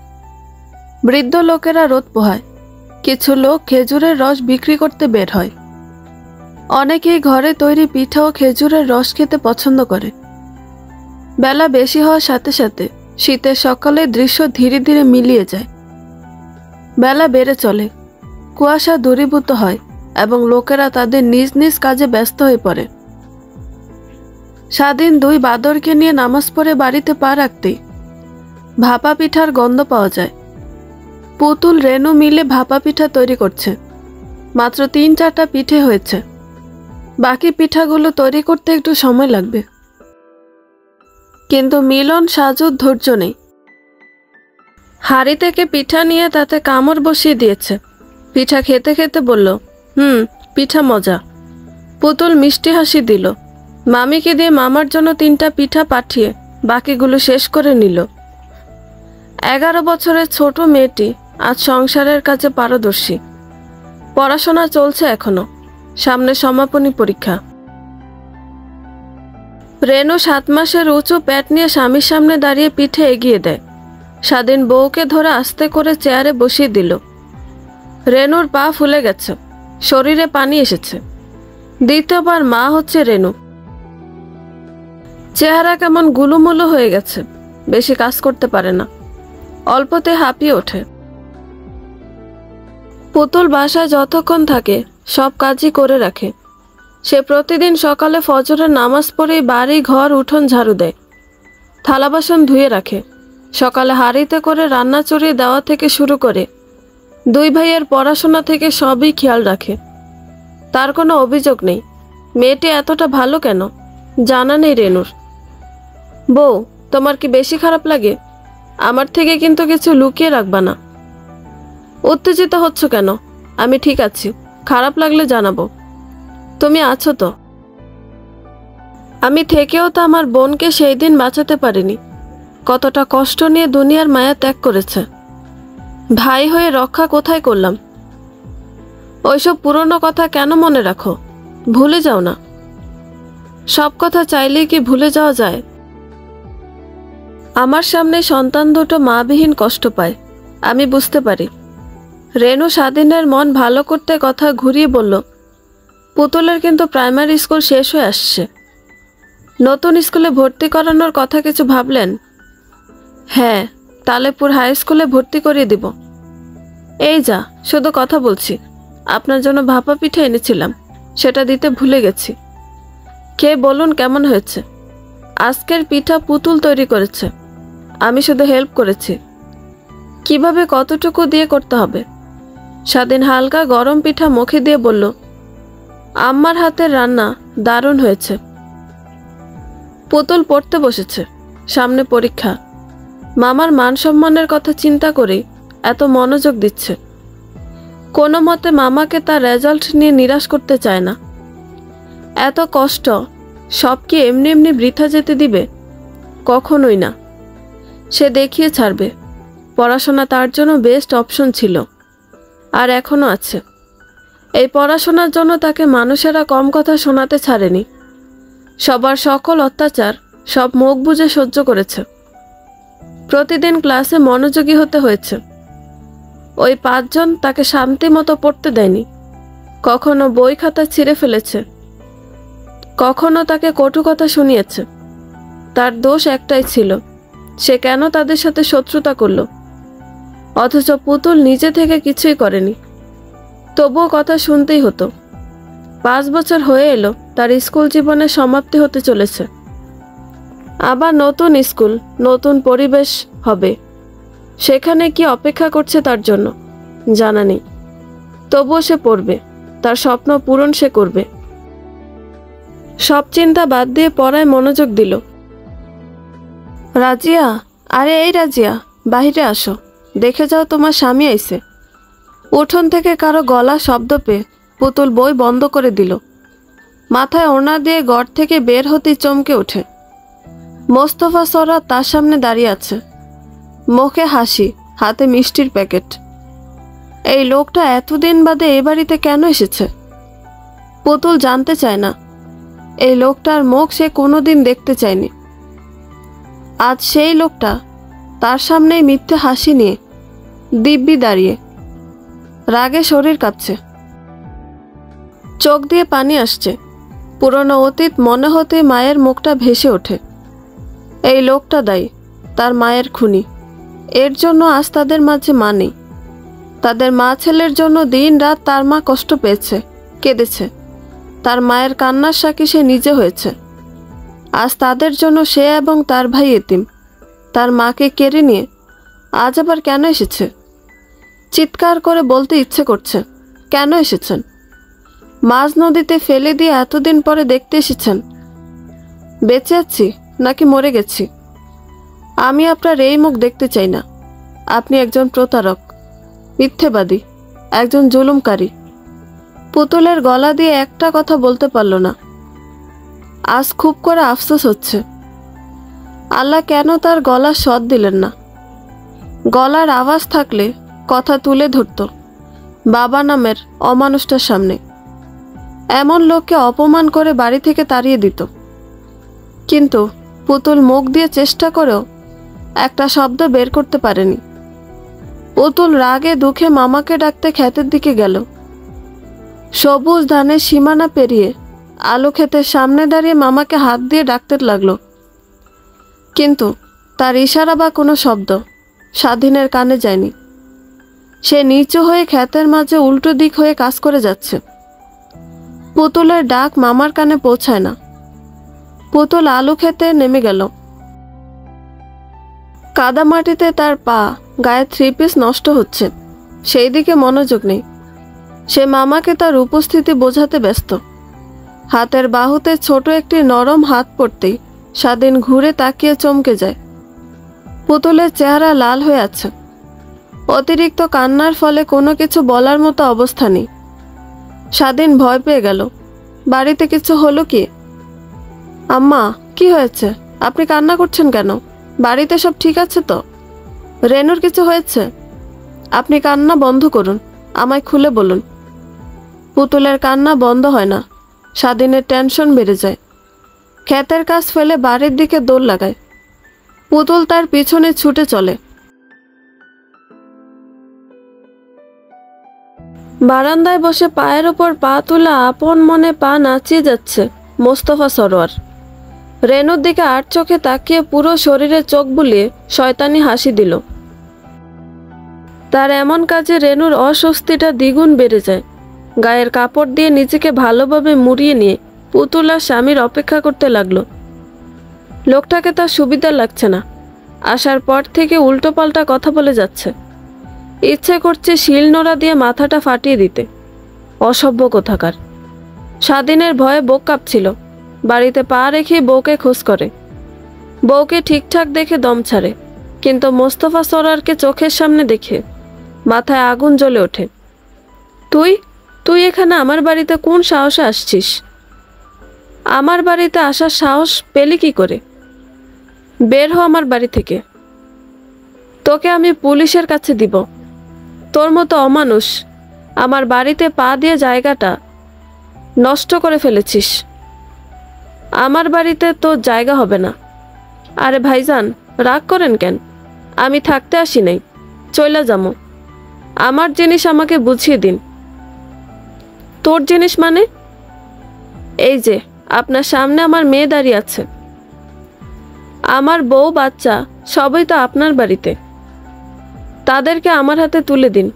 বৃদ্ধ লোকেরা রোদ পোহায়। কিছু লোক খেজুরের রস বিক্রি করতে বের হয়। অনেকেই ঘরে তৈরি পিঠা ও খেজুরের রস খেতে পছন্দ করে। বেলা বেশি হওয়ার সাথে সাথে শীতের সকালে দৃশ্য ধীরে ধীরে মিলিয়ে যায়। বেলা বেড়ে চলে, কুয়াশা দূরীভূত হয় এবং লোকেরা তাদের নিজ নিজ কাজে ব্যস্ত হয়ে পড়ে। স্বাধীন দুই বাদরকে নিয়ে নামাজ পড়ে বাড়িতে পা রাখতেই ভাপা পিঠার গন্ধ পাওয়া যায়। পুতুল রেনু মিলে ভাপা পিঠা তৈরি করছে। মাত্র 3-4টা পিঠে হয়েছে, বাকি পিঠাগুলো তৈরি করতে একটু সময় লাগবে। কিন্তু মিলন সাজুর ধৈর্য নেই। হাঁড়ি থেকে পিঠা নিয়ে তাতে কামড় বসিয়ে দিয়েছে। পিঠা খেতে খেতে বলল, পিঠা মজা। পুতুল মিষ্টি হাসি দিল। মামিকে দিয়ে মামার জন্য 3টা পিঠা পাঠিয়ে বাকিগুলো শেষ করে নিল। 11 বছরের ছোট মেয়েটি আজ সংসারের কাজে পারদর্শী। পড়াশোনা চলছে এখনো, সামনে সমাপনী পরীক্ষা। রেনু 7 মাসের উঁচু পেট নিয়ে স্বামীর সামনে দাঁড়িয়ে পিঠে এগিয়ে দেয়। স্বাধীন বউকে ধরে আস্তে করে চেয়ারে বসিয়ে দিল। রেনুর পা ফুলে গেছে, শরীরে পানি এসেছে। দ্বিতীয়বার মা হচ্ছে রেনু। চেহারা কেমন গুলুমুলু হয়ে গেছে, বেশি কাজ করতে পারে না, অল্পতে হাঁপিয়ে ওঠে। পুতুল বাসায় যতক্ষণ থাকে সব কাজই করে রাখে। সে প্রতিদিন সকালে ফজরের নামাজ পড়েই বাড়ি ঘর উঠোন ঝাড়ু দেয়, থালা বাসন ধুয়ে রাখে। সকালে হাঁড়িতে করে রান্না চড়িয়ে দেওয়া থেকে শুরু করে 2 ভাইয়ের পড়াশোনা থেকে সবই খেয়াল রাখে। তার কোনো অভিযোগ নেই। মেয়েটি এতটা ভালো কেন জানা নেই রেনুর। বউ, তোমার কি বেশি খারাপ লাগে? আমার থেকে কিন্তু কিছু লুকিয়ে রাখবা না। উত্তেজিত হচ্ছ কেন? আমি ঠিক আছি, খারাপ লাগলে জানাবো। তুমি আছো তো? আমি থেকেও তো আমার বোনকে সেই দিন বাঁচাতে পারিনি। কতটা কষ্ট নিয়ে দুনিয়ার মায়া ত্যাগ করেছে। ভাই হয়ে রক্ষা কোথায় করলাম? ওইসব পুরনো কথা কেন মনে রাখো? ভুলে যাও না। সব কথা চাইলেই কি ভুলে যাওয়া যায়? আমার সামনে সন্তান দুটো মাবিহীন কষ্ট পায়, আমি বুঝতে পারি। রেনু স্বাধীনের মন ভালো করতে কথা ঘুরিয়ে বলল, পুতুলের কিন্তু প্রাইমারি স্কুল শেষ হয়ে আসছে। নতুন স্কুলে ভর্তি করানোর কথা কিছু ভাবলেন? হ্যাঁ, তালেপুর হাই স্কুলে ভর্তি করিয়ে দিব। এই যা, শুধু কথা বলছি। আপনার জন্য ভাপা পিঠা এনেছিলাম, সেটা দিতে ভুলে গেছি। কে বলুন কেমন হয়েছে? আজকের পিঠা পুতুল তৈরি করেছে, আমি শুধু হেল্প করেছি। কিভাবে কতটুকু দিয়ে করতে হবে? স্বাধীন হালকা গরম পিঠা মুখে দিয়ে বলল, আম্মার হাতের রান্না দারুণ হয়েছে। পুতুল পড়তে বসেছে, সামনে পরীক্ষা। মামার মান সম্মানের কথা চিন্তা করে এত মনোযোগ দিচ্ছে। কোনো মতে মামাকে তার রেজাল্ট নিয়ে নিরাশ করতে চায় না। এত কষ্ট সব কি এমনি এমনি বৃথা যেতে দিবে? কখনোই না। সে দেখিয়ে ছাড়বে পড়াশোনা তার জন্য বেস্ট অপশন ছিল, আর এখনো আছে। এই পড়াশোনার জন্য তাকে মানুষেরা কম কথা শোনাতে ছাড়েনি। সবার সকল অত্যাচার সব মুখ বুজে সহ্য করেছে। প্রতিদিন ক্লাসে মনোযোগী হতে হয়েছে। ওই 5 জন তাকে শান্তি মতো পড়তে দেয়নি। কখনো বই খাতা ছিঁড়ে ফেলেছে, কখনো তাকে কটু কথা শুনিয়েছে। তার দোষ একটাই ছিল, সে কেন তাদের সাথে শত্রুতা করলো? অথচ পুতুল নিজে থেকে কিছুই করেনি, তবুও কথা শুনতেই হতো। 5 বছর হয়ে এলো তার স্কুল জীবনের সমাপ্তি হতে চলেছে। আবার নতুন স্কুল, নতুন পরিবেশ হবে। সেখানে কি অপেক্ষা করছে তার জন্য জানা নেই। তবুও সে পড়বে, তার স্বপ্ন পূরণ সে করবে। সব চিন্তা বাদ দিয়ে পড়ায় মনোযোগ দিল। রাজিয়া, আরে এই রাজিয়া, বাহিরে আসো, দেখে যাও তোমার স্বামী আইছে। উঠোন থেকে কারো গলা শব্দ পেয়ে পুতুল বই বন্ধ করে দিল। মাথায় ওড়না দিয়ে ঘর থেকে বের হতেই চমকে ওঠে। মোস্তফা সরা তার সামনে দাঁড়িয়ে আছে, মুখে হাসি, হাতে মিষ্টির প্যাকেট। এই লোকটা এতদিন বাদে এ বাড়িতে কেন এসেছে? পুতুল জানতে চায় না। এই লোকটার মুখ সে কোনোদিন দেখতে চায়নি। আজ সেই লোকটা তার সামনেই মিথ্যে হাসি নিয়ে দিব্যি দাঁড়িয়ে। রাগে শরীর কাঁপছে। চোখ দিয়ে পানি আসছে। পুরনো অতীত মনে হতে মায়ের মুখটা ভেসে ওঠে। এই লোকটা দায়ী, তার মায়ের খুনি। এর জন্য আজ তাদের মাঝে মা নেই। তাদের মা ছেলের জন্য দিন রাত তার মা কষ্ট পেয়েছে, কেঁদেছে। তার মায়ের কান্নার সাক্ষী সে নিজে হয়েছে। আজ তাদের জন্য সে এবং তার ভাই এতিম। তার মাকে কেড়ে নিয়ে আজ আবার কেন এসেছে? চিৎকার করে বলতে ইচ্ছে করছে, কেন এসেছেন? মাঝ নদীতে ফেলে দিয়ে এতদিন পরে দেখতে এসেছেন। বেঁচে আছি নাকি মরে গেছি? আমি আপনার এই মুখ দেখতে চাই না। আপনি একজন প্রতারক, মিথ্যেবাদী, একজন জুলুমকারী। পুতুলের গলা দিয়ে একটা কথা বলতে পারল না। আজ খুব করে আফসোস হচ্ছে। আল্লাহ কেন তার গলার স্বর দিলেন না? গলার আওয়াজ থাকলে কথা তুলে ধরত বাবা নামের অমানুষটার সামনে। এমন লোককে অপমান করে বাড়ি থেকে তাড়িয়ে দিত। কিন্তু পুতুল মুখ দিয়ে চেষ্টা করেও একটা শব্দ বের করতে পারেনি। পুতুল রাগে দুঃখে মামাকে ডাকতে ক্ষেতের দিকে গেল। সবুজ ধানের সীমানা পেরিয়ে আলু ক্ষেতের সামনে দাঁড়িয়ে মামাকে হাত দিয়ে ডাকতে লাগলো। কিন্তু তার ইশারা বা কোনো শব্দ স্বাধীনের কানে যায়নি। সে নিচু হয়ে ক্ষেতের মাঝে উল্টো দিক হয়ে কাজ করে যাচ্ছে। পুতুলের ডাক মামার কানে পৌঁছায় না। পুতুল আলু খেতে নেমে গেল। কাদামাটিতে তার পা, গায়ে 3 পিস নষ্ট হচ্ছে, সেই দিকে মনোযোগ নেই। সে মামাকে তার উপস্থিতি বোঝাতে ব্যস্ত। হাতের বাহুতে ছোট একটি নরম হাত পড়তেই স্বাধীন ঘুরে তাকিয়ে চমকে যায়। পুতুলের চেহারা লাল হয়ে আছে। অতিরিক্ত কান্নার ফলে কোনো কিছু বলার মতো অবস্থা নেই। স্বাধীন ভয় পেয়ে গেল। বাড়িতে কিছু হলো কি? আম্মা, কি হয়েছে? আপনি কান্না করছেন কেন? বাড়িতে সব ঠিক আছে তো? রেনুর কিছু হয়েছে? আপনি কান্না বন্ধ করুন, আমায় খুলে বলুন। পুতুলের কান্না বন্ধ হয় না। স্বাধীনের টেনশন বেড়ে যায়। ক্ষেতের কাজ ফেলে বাড়ির দিকে দৌড় লাগায়। পুতুল তার পিছনে ছুটে চলে। বারান্দায় বসে পায়ের ওপর পা তুলে আপন মনে পা নাচিয়ে যাচ্ছে মোস্তফা সরোয়ার। রেনুর দিকে আর চোখে তাকিয়ে পুরো শরীরে চোখ বুলিয়ে শয়তানি হাসি দিল। তার এমন কাজে রেনুর অস্বস্তিটা দ্বিগুণ বেড়ে যায়। গায়ের কাপড় দিয়ে নিজেকে ভালোভাবে মুড়িয়ে নিয়ে পুতুল আর স্বামীর অপেক্ষা করতে লাগলো। লোকটাকে তার সুবিধা লাগছে না। আসার পর থেকে উল্টোপাল্টা কথা বলে যাচ্ছে। ইচ্ছে করছে শিলনোড়া দিয়ে মাথাটা ফাটিয়ে দিতে। অসভ্য কোথাকার। স্বাধীনের ভয়ে বুক কাঁপছিল। বাড়িতে পা রেখে বউকে খোঁজ করে। বউকে ঠিকঠাক দেখে দম ছাড়ে, কিন্তু মোস্তফা সরোয়ারকে চোখের সামনে দেখে মাথায় আগুন জ্বলে ওঠে। তুই তুই এখানে আমার বাড়িতে কোন সাহসে আসছিস? আমার বাড়িতে আসার সাহস পেলি কি করে? বের হ আমার বাড়ি থেকে। তোকে আমি পুলিশের কাছে দিব। তোর মতো অমানুষ আমার বাড়িতে পা দিয়ে জায়গাটা নষ্ট করে ফেলেছিস। আমার বাড়িতে তোর জায়গা হবে না। আরে ভাইজান, রাগ করেন কেন? আমি থাকতে আসি নাই, চইলা যামো। আমার জিনিস আমাকে বুঝিয়ে দিন। তোর জিনিস মানে? এই যে আপনার সামনে আমার মেয়ে দাঁড়িয়ে আছে। আমার বউ বাচ্চা সবই তো আপনার বাড়িতে। তাদেরকে আমার হাতে তুলে দিন,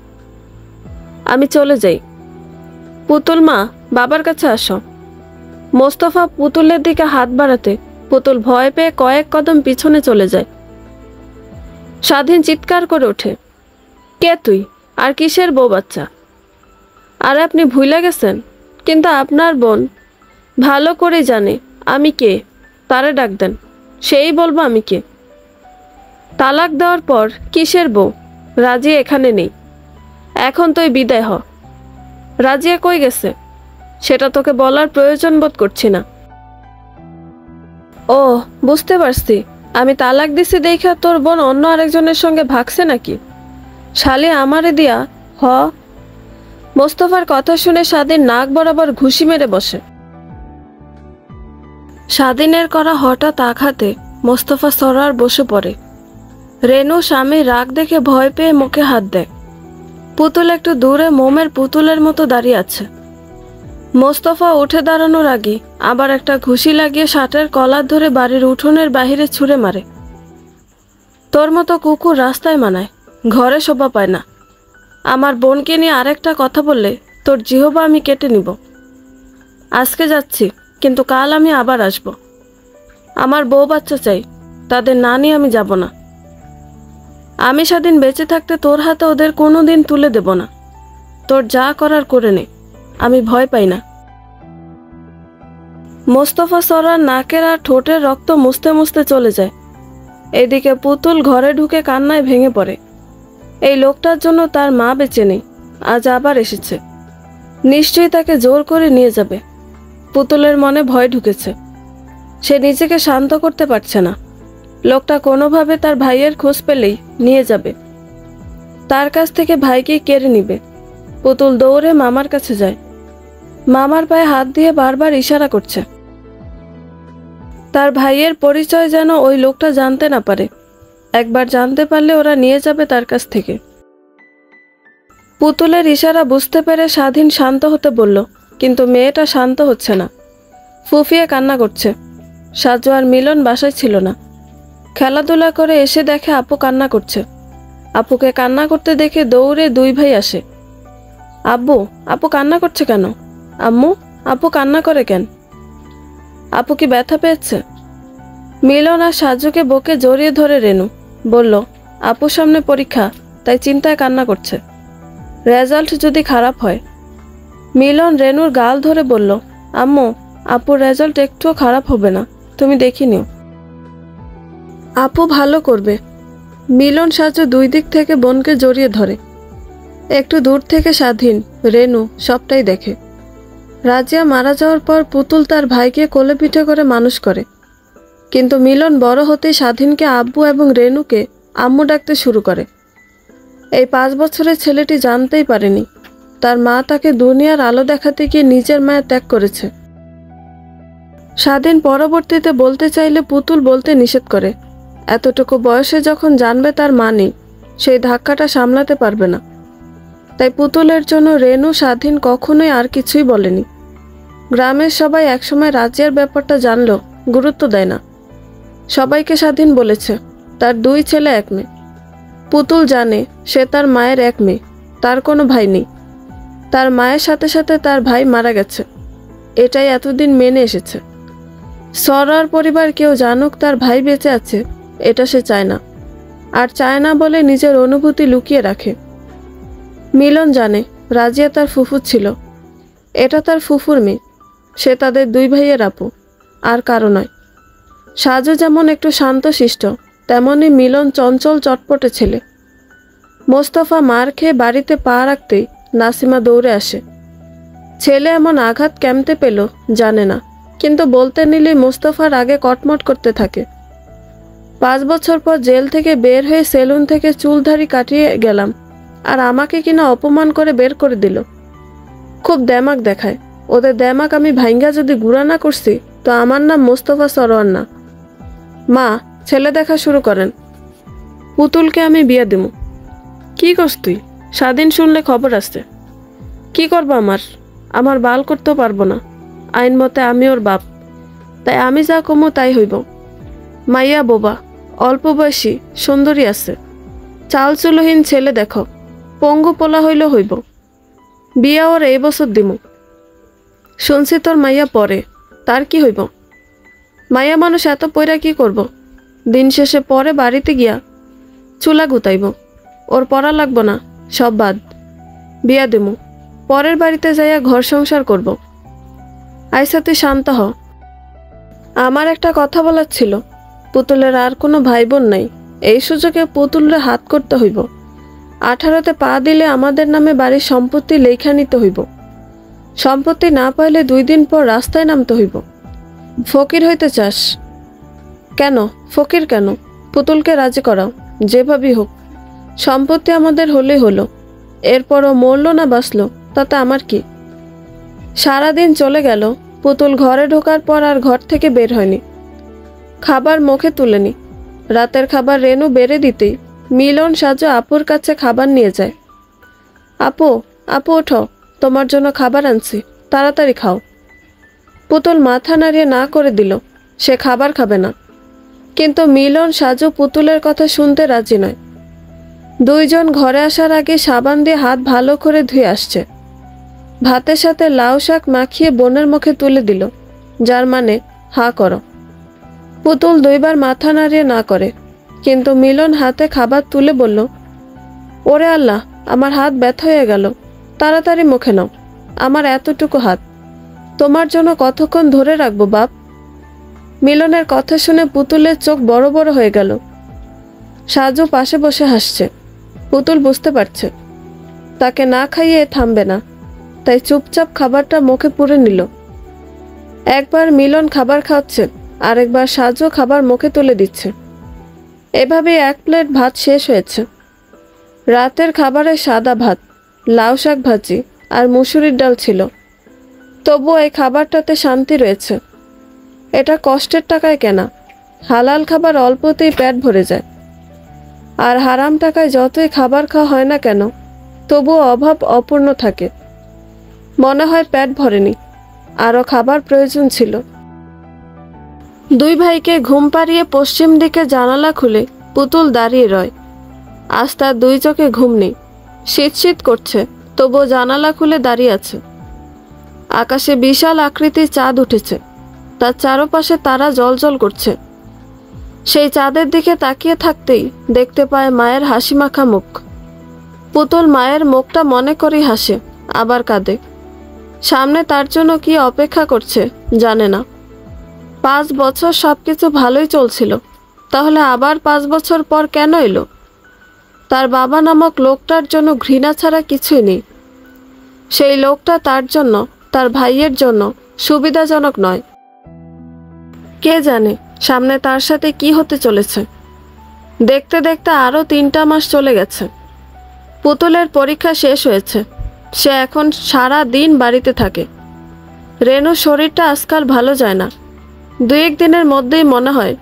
আমি চলে যাই। পুতুল মা, বাবার কাছে আসো। মোস্তফা পুতুলের দিকে হাত বাড়াতে পুতুল ভয় পেয়ে কয়েক কদম পিছনে চলে যায়। স্বাধীন চিৎকার করে ওঠে, কে তুই? আর কিসের বউ বাচ্চা? আর আপনি ভুলে গেছেন? কিন্তু আপনার বোন ভালো করে জানে আমি কে। তারে ডাক দেন, সেই বলবো আমি কে। তালাক দেওয়ার পর কিসের বউ? রাজিয়া এখানে নেই। এখন তুই বিদায় হ। রাজিয়া কই গেছে সেটা তোকে বলার প্রয়োজন বোধ করছি না। ও, বুঝতে পারছি। আমি তালাক দিছি দেখা তোর বোন অন্য আরেকজনের সঙ্গে ভাগছে নাকি? শালি আমারে দিয়া হ। মোস্তফার কথা শুনে স্বাধীন নাক বরাবর ঘুষি মেরে বসে। স্বাধীনের করা হঠাৎ আঘাতে মোস্তফা সরোয়ার বসে পড়ে। রেনু স্বামীর রাগ দেখে ভয় পেয়ে মুখে হাত দেয়। পুতুল একটু দূরে মোমের পুতুলের মতো দাঁড়িয়ে আছে। মোস্তফা উঠে দাঁড়ানোর আগে আবার একটা ঘুষি লাগিয়ে শার্টের কলার ধরে বাড়ির উঠোনের বাহিরে ছুঁড়ে মারে। তোর মতো কুকুর রাস্তায় মানায়, ঘরে শোভা পায় না। আমার বোনকে নিয়ে আরেকটা কথা বললে তোর জিহবা আমি কেটে নিব। আজকে যাচ্ছি, কিন্তু কাল আমি আবার আসব। আমার বউ বাচ্চা চাই, তাদের না নিয়ে আমি যাব না। আমি স্বাধীন বেঁচে থাকতে তোর হাতে ওদের কোনো দিন তুলে দেব না। তোর যা করার করে নে, আমি ভয় পাই না। মোস্তফা সরার নাকের আর ঠোঁটের রক্ত মুছতে মুছতে চলে যায়। এদিকে পুতুল ঘরে ঢুকে কান্নায় ভেঙে পড়ে। এই লোকটার জন্য তার মা বেঁচে নেই, আজ আবার এসেছে। নিশ্চয়ই তাকে জোর করে নিয়ে যাবে। পুতুলের মনে ভয় ঢুকেছে, সে নিজেকে শান্ত করতে পারছে না। লোকটা কোনোভাবে তার ভাইয়ের খোঁজ পেলেই নিয়ে যাবে, তার কাছ থেকে ভাইকে কেড়ে নিবে। পুতুল দৌড়ে মামার কাছে যায়। মামার পায়ে হাত দিয়ে বারবার ইশারা করছে। তার ভাইয়ের পরিচয় যেন ওই লোকটা জানতে না পারে। একবার জানতে পারলে ওরা নিয়ে যাবে তার কাছ থেকে। পুতুলের ইশারা বুঝতে পেরে স্বাধীন শান্ত হতে বলল, কিন্তু মেয়েটা শান্ত হচ্ছে না, ফুফিয়ে কান্না করছে। সাজু আর মিলন বাসায় ছিল না। খেলাধুলা করে এসে দেখে আপু কান্না করছে। আপুকে কান্না করতে দেখে দৌড়ে দুই ভাই আসে। আব্বু, আপু কান্না করছে কেন? আম্মু, আপু কান্না করে কেন? আপু কি ব্যথা পেয়েছে? মিলন আর সাজুকে বুকে জড়িয়ে ধরে রেনু বলল, আপুর সামনে পরীক্ষা, তাই চিন্তায় কান্না করছে। রেজাল্ট যদি খারাপ হয়। মিলন রেনুর গাল ধরে বলল, আম্মু, আপুর রেজাল্ট একটুও খারাপ হবে না, তুমি দেখে নিও। আপু ভালো করবে। মিলন সাজু দুই দিক থেকে বোনকে জড়িয়ে ধরে। একটু দূর থেকে স্বাধীন, রেনু সবটাই দেখে। রাজিয়া মারা যাওয়ার পর পুতুল তার ভাইকে কোলে পিঠে করে মানুষ করে, কিন্তু মিলন বড় হতেই স্বাধীনকে আব্বু এবং রেনুকে আম্মু ডাকতে শুরু করে। এই 5 বছরের ছেলেটি জানতেই পারেনি তার মা তাকে দুনিয়ার আলো দেখাতে গিয়ে নিজের মায়া ত্যাগ করেছে। স্বাধীন পরবর্তীতে বলতে চাইলে পুতুল বলতে নিষেধ করে। এতটুকু বয়সে যখন জানবে তার মা নেই, সেই ধাক্কাটা সামলাতে পারবে না। তাই পুতুলের জন্য রেনু স্বাধীন কখনোই আর কিছুই বলেনি। গ্রামের সবাই একসময় রাজিয়ার ব্যাপারটা জানলেও গুরুত্ব দেয় না। সবাইকে স্বাধীন বলেছে তার 2 ছেলে 1 মেয়ে। পুতুল জানে সে তার মায়ের 1 মেয়ে, তার কোনো ভাই নেই। তার মায়ের সাথে সাথে তার ভাই মারা গেছে, এটাই এতদিন মেনে এসেছে। সরার পরিবার কেউ জানুক তার ভাই বেঁচে আছে, এটা সে চায় না, আর চায় না বলে নিজের অনুভূতি লুকিয়ে রাখে। মিলন জানে রাজিয়া তার ফুফু ছিল, এটা তার ফুফুর মেয়ে, সে তাদের 2 ভাইয়ের আপু, আর কারো নয়। সাজু যেমন একটু শান্তশিষ্ট, তেমনি মিলন চঞ্চল চটপটে ছেলে। মোস্তফা মার খেয়ে বাড়িতে পা রাখতেই নাসিমা দৌড়ে আসে। ছেলে এমন আঘাত কেমতে পেল জানে না, কিন্তু বলতে নিলেই মোস্তফার আগে কটমট করতে থাকে। 5 বছর পর জেল থেকে বের হয়ে সেলুন থেকে চুলধারি কাটিয়ে গেলাম, আর আমাকে কিনা অপমান করে বের করে দিল। খুব দেমাক দেখায়। ওদের দেমাক আমি ভাইঙ্গা যদি গুড়া না করছি তো আমার নাম মোস্তফা সরোয়ার না। মা, ছেলে দেখা শুরু করেন। পুতুলকে আমি বিয়ে দেবো। কি করছ তুই? স্বাধীন শুনলে খবর আসছে। কি করবো? আমার বাল করতেও পারবো না। আইন মতে আমি ওর বাপ, তাই আমি যা কমো তাই হইব। মাইয়া বোবা, অল্প বয়সী, সুন্দরী আছে। চাল চুলোহীন ছেলে দেখো, পঙ্গু পোলা হইলেও হইব। বিয়া ওর এই বছর দিমু। শুনছি তোর মাইয়া পরে, তার কি হইব? মাইয়া মানুষ এত পয়রা কি করব? দিন শেষে পরে বাড়িতে গিয়া চুলা গুতাইব। ওর পড়া লাগবো না, সব বাদ। বিয়া দিমু, পরের বাড়িতে যাইয়া ঘর সংসার করব। আইসা তুই শান্ত হ। আমার একটা কথা বলার ছিল। পুতুলের আর কোনো ভাই বোন নাই, এই সুযোগে পুতুলের হাত করতে হইব। 18তে পা দিলে আমাদের নামে বাড়ির সম্পত্তি লেখা নিতে হইব। সম্পত্তি না পাইলে 2 দিন পর রাস্তায় নামতে হইব। ফকির হইতে চাস? কেন ফকির কেন? পুতুলকে রাজি করাও, যেভাবেই হোক। সম্পত্তি আমাদের হলেই হলো, এরপরও মরল না বাঁচলো তাতে আমার কি। সারাদিন চলে গেল। পুতুল ঘরে ঢোকার পর আর ঘর থেকে বের হয়নি, খাবার মুখে তুলেনি। রাতের খাবার রেনু বেড়ে দিতেই মিলন সাজু আপুর কাছে খাবার নিয়ে যায়। আপু, আপু ওঠো, তোমার জন্য খাবার আনছি, তাড়াতাড়ি খাও। পুতুল মাথা নাড়িয়ে না করে দিল, সে খাবার খাবে না। কিন্তু মিলন সাজু পুতুলের কথা শুনতে রাজি নয়। দুইজন ঘরে আসার আগে সাবান দিয়ে হাত ভালো করে ধুয়ে আসছে। ভাতের সাথে লাউ শাক মাখিয়ে বোনের মুখে তুলে দিল, যার মানে হা করো। পুতুল দুইবার মাথা নাড়িয়ে না করে, কিন্তু মিলন হাতে খাবার তুলে বলল, ওরে আল্লাহ, আমার হাত ব্যথা হয়ে গেল, তাড়াতাড়ি মুখে নাও, আমার এতটুকু হাত, তোমার জন্য কতক্ষণ ধরে রাখবো বাপ। মিলনের কথা শুনে পুতুলের চোখ বড় বড় হয়ে গেল। সাজু পাশে বসে হাসছে। পুতুল বুঝতে পারছে তাকে না খাইয়ে থামবে না, তাই চুপচাপ খাবারটা মুখে পুরে নিল। একবার মিলন খাবার খাচ্ছে, আরেকবার সাজু খাবার মুখে তুলে দিচ্ছে। এভাবে 1 প্লেট ভাত শেষ হয়েছে। রাতের খাবারে সাদা ভাত, লাউ শাক ভাজি আর মুসুরির ডাল ছিল। তবুও এই খাবারটাতে শান্তি রয়েছে। এটা কষ্টের টাকায় কেনা, হালাল খাবার অল্পতেই পেট ভরে যায়। আর হারাম টাকায় যতই খাবার খাওয়া হয় না কেন, তবুও অভাব অপূর্ণ থাকে। মনে হয় পেট ভরেনি, আরও খাবার প্রয়োজন ছিল। দুই ভাইকে ঘুম পাড়িয়ে পশ্চিম দিকে জানালা খুলে পুতুল দাঁড়িয়ে রয়। আজ তার দুই চোখে ঘুম নেই, শীত শীত করছে, তবুও জানালা খুলে দাঁড়িয়ে আছে। আকাশে বিশাল আকৃতির চাঁদ উঠেছে, তার চারপাশে তারা জ্বলজ্বল করছে। সেই চাঁদের দিকে তাকিয়ে থাকতেই দেখতে পায় মায়ের হাসি মাখা মুখ। পুতুল মায়ের মুখটা মনে করেই হাসে, আবার কাঁদে। সামনে তার জন্য কি অপেক্ষা করছে জানে না। 5 বছর সবকিছু ভালোই চলছিল, তাহলে আবার 5 বছর পর কেন এলো? তার বাবা নামক লোকটার জন্য ঘৃণা ছাড়া কিছুই নেই। সেই লোকটা তার জন্য, তার ভাইয়ের জন্য সুবিধাজনক নয়। কে জানে সামনে তার সাথে কি হতে চলেছে। দেখতে দেখতে আরও 3টা মাস চলে গেছে। পুতুলের পরীক্ষা শেষ হয়েছে, সে এখন সারা দিন বাড়িতে থাকে। রেনুর শরীরটা আজকাল ভালো যায় না। 2-1 দিনের মধ্যেই মনে হয়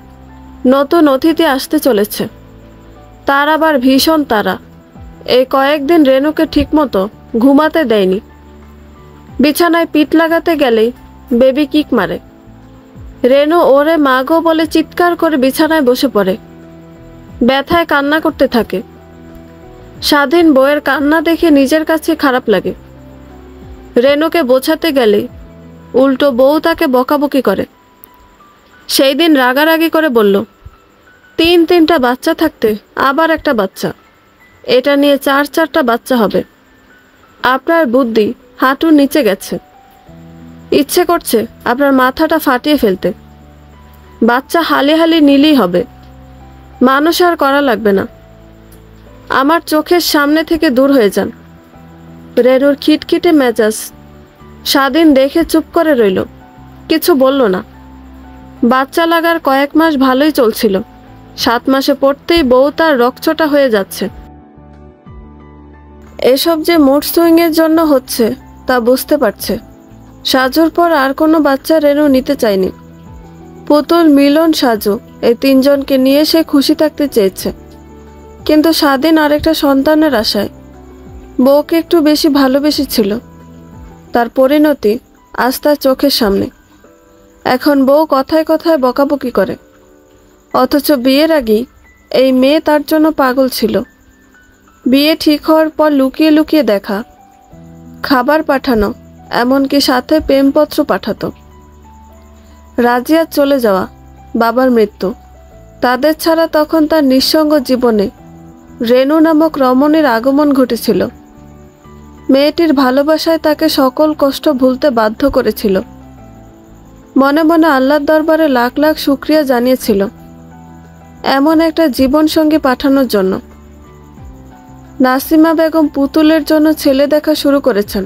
নতুন অতিথি আসতে চলেছে। তার আবার ভীষণ তাড়া। এই কয়েকদিন রেনুকে ঠিকমতো ঘুমাতে দেয়নি। বিছানায় পিঠ লাগাতে গেলেই বেবি কিক মারে। রেনু ওরে মা গো বলে চিৎকার করে বিছানায় বসে পড়ে। ব্যথায় কান্না করতে থাকে। স্বাধীন বউয়ের কান্না দেখে নিজের কাছে খারাপ লাগে। রেনুকে বোঝাতে গেলে উল্টো বউ তাকে বকাবকি করে। সেই দিন রাগারাগি করে বলল, 3-3টা বাচ্চা থাকতে আবার একটা বাচ্চা, এটা নিয়ে 4-4টা বাচ্চা হবে। আপনার বুদ্ধি হাঁটুর নিচে গেছে। ইচ্ছে করছে আপনার মাথাটা ফাটিয়ে ফেলতে। বাচ্চা হালি হালি নিলেই হবে, মানুষ আর করা লাগবে না। আমার চোখের সামনে থেকে দূর হয়ে যান। রেনুর খিটখিটে মেজাজ। স্বাধীন দেখে চুপ করে রইল, কিছু বলল না। বাচ্চা লাগার কয়েক মাস ভালোই চলছিল। 7 মাসে পড়তেই বউ তার রকচটা হয়ে যাচ্ছে। এসব যে মুড সুইংয়ের জন্য হচ্ছে তা বুঝতে পারছে। সাজুর পর আর কোনো বাচ্চা রেনু নিতে চায়নি। পুতুল, মিলন, সাজু এই 3 জনকে নিয়ে সে খুশি থাকতে চেয়েছে। কিন্তু স্বাধীন আরেকটা সন্তানের আশায় বউকে একটু বেশি ভালোবেসেছিল। তার পরিণতি আজ তার চোখের সামনে। এখন বউ কথায় কথায় বকাবকি করে, অথচ বিয়ের আগেই এই মেয়ে তার জন্য পাগল ছিল। বিয়ে ঠিক হওয়ার পর লুকিয়ে লুকিয়ে দেখা, খাবার পাঠানো, এমনকি সাথে প্রেমপত্র পাঠাতো। রাজিয়ার চলে যাওয়া, বাবার মৃত্যু, তাদের ছাড়া তখন তার নিঃসঙ্গ জীবনে রেনু নামক রমণীর আগমন ঘটেছিল। মেয়েটির ভালোবাসায় তাকে সকল কষ্ট ভুলতে বাধ্য করেছিল। মনে মনে আল্লাহর দরবারে লাখ লাখ শুকরিয়া জানিয়েছিল এমন একটা জীবনসঙ্গী পাঠানোর জন্য। নাসিমা বেগম পুতুলের জন্য ছেলে দেখা শুরু করেছেন।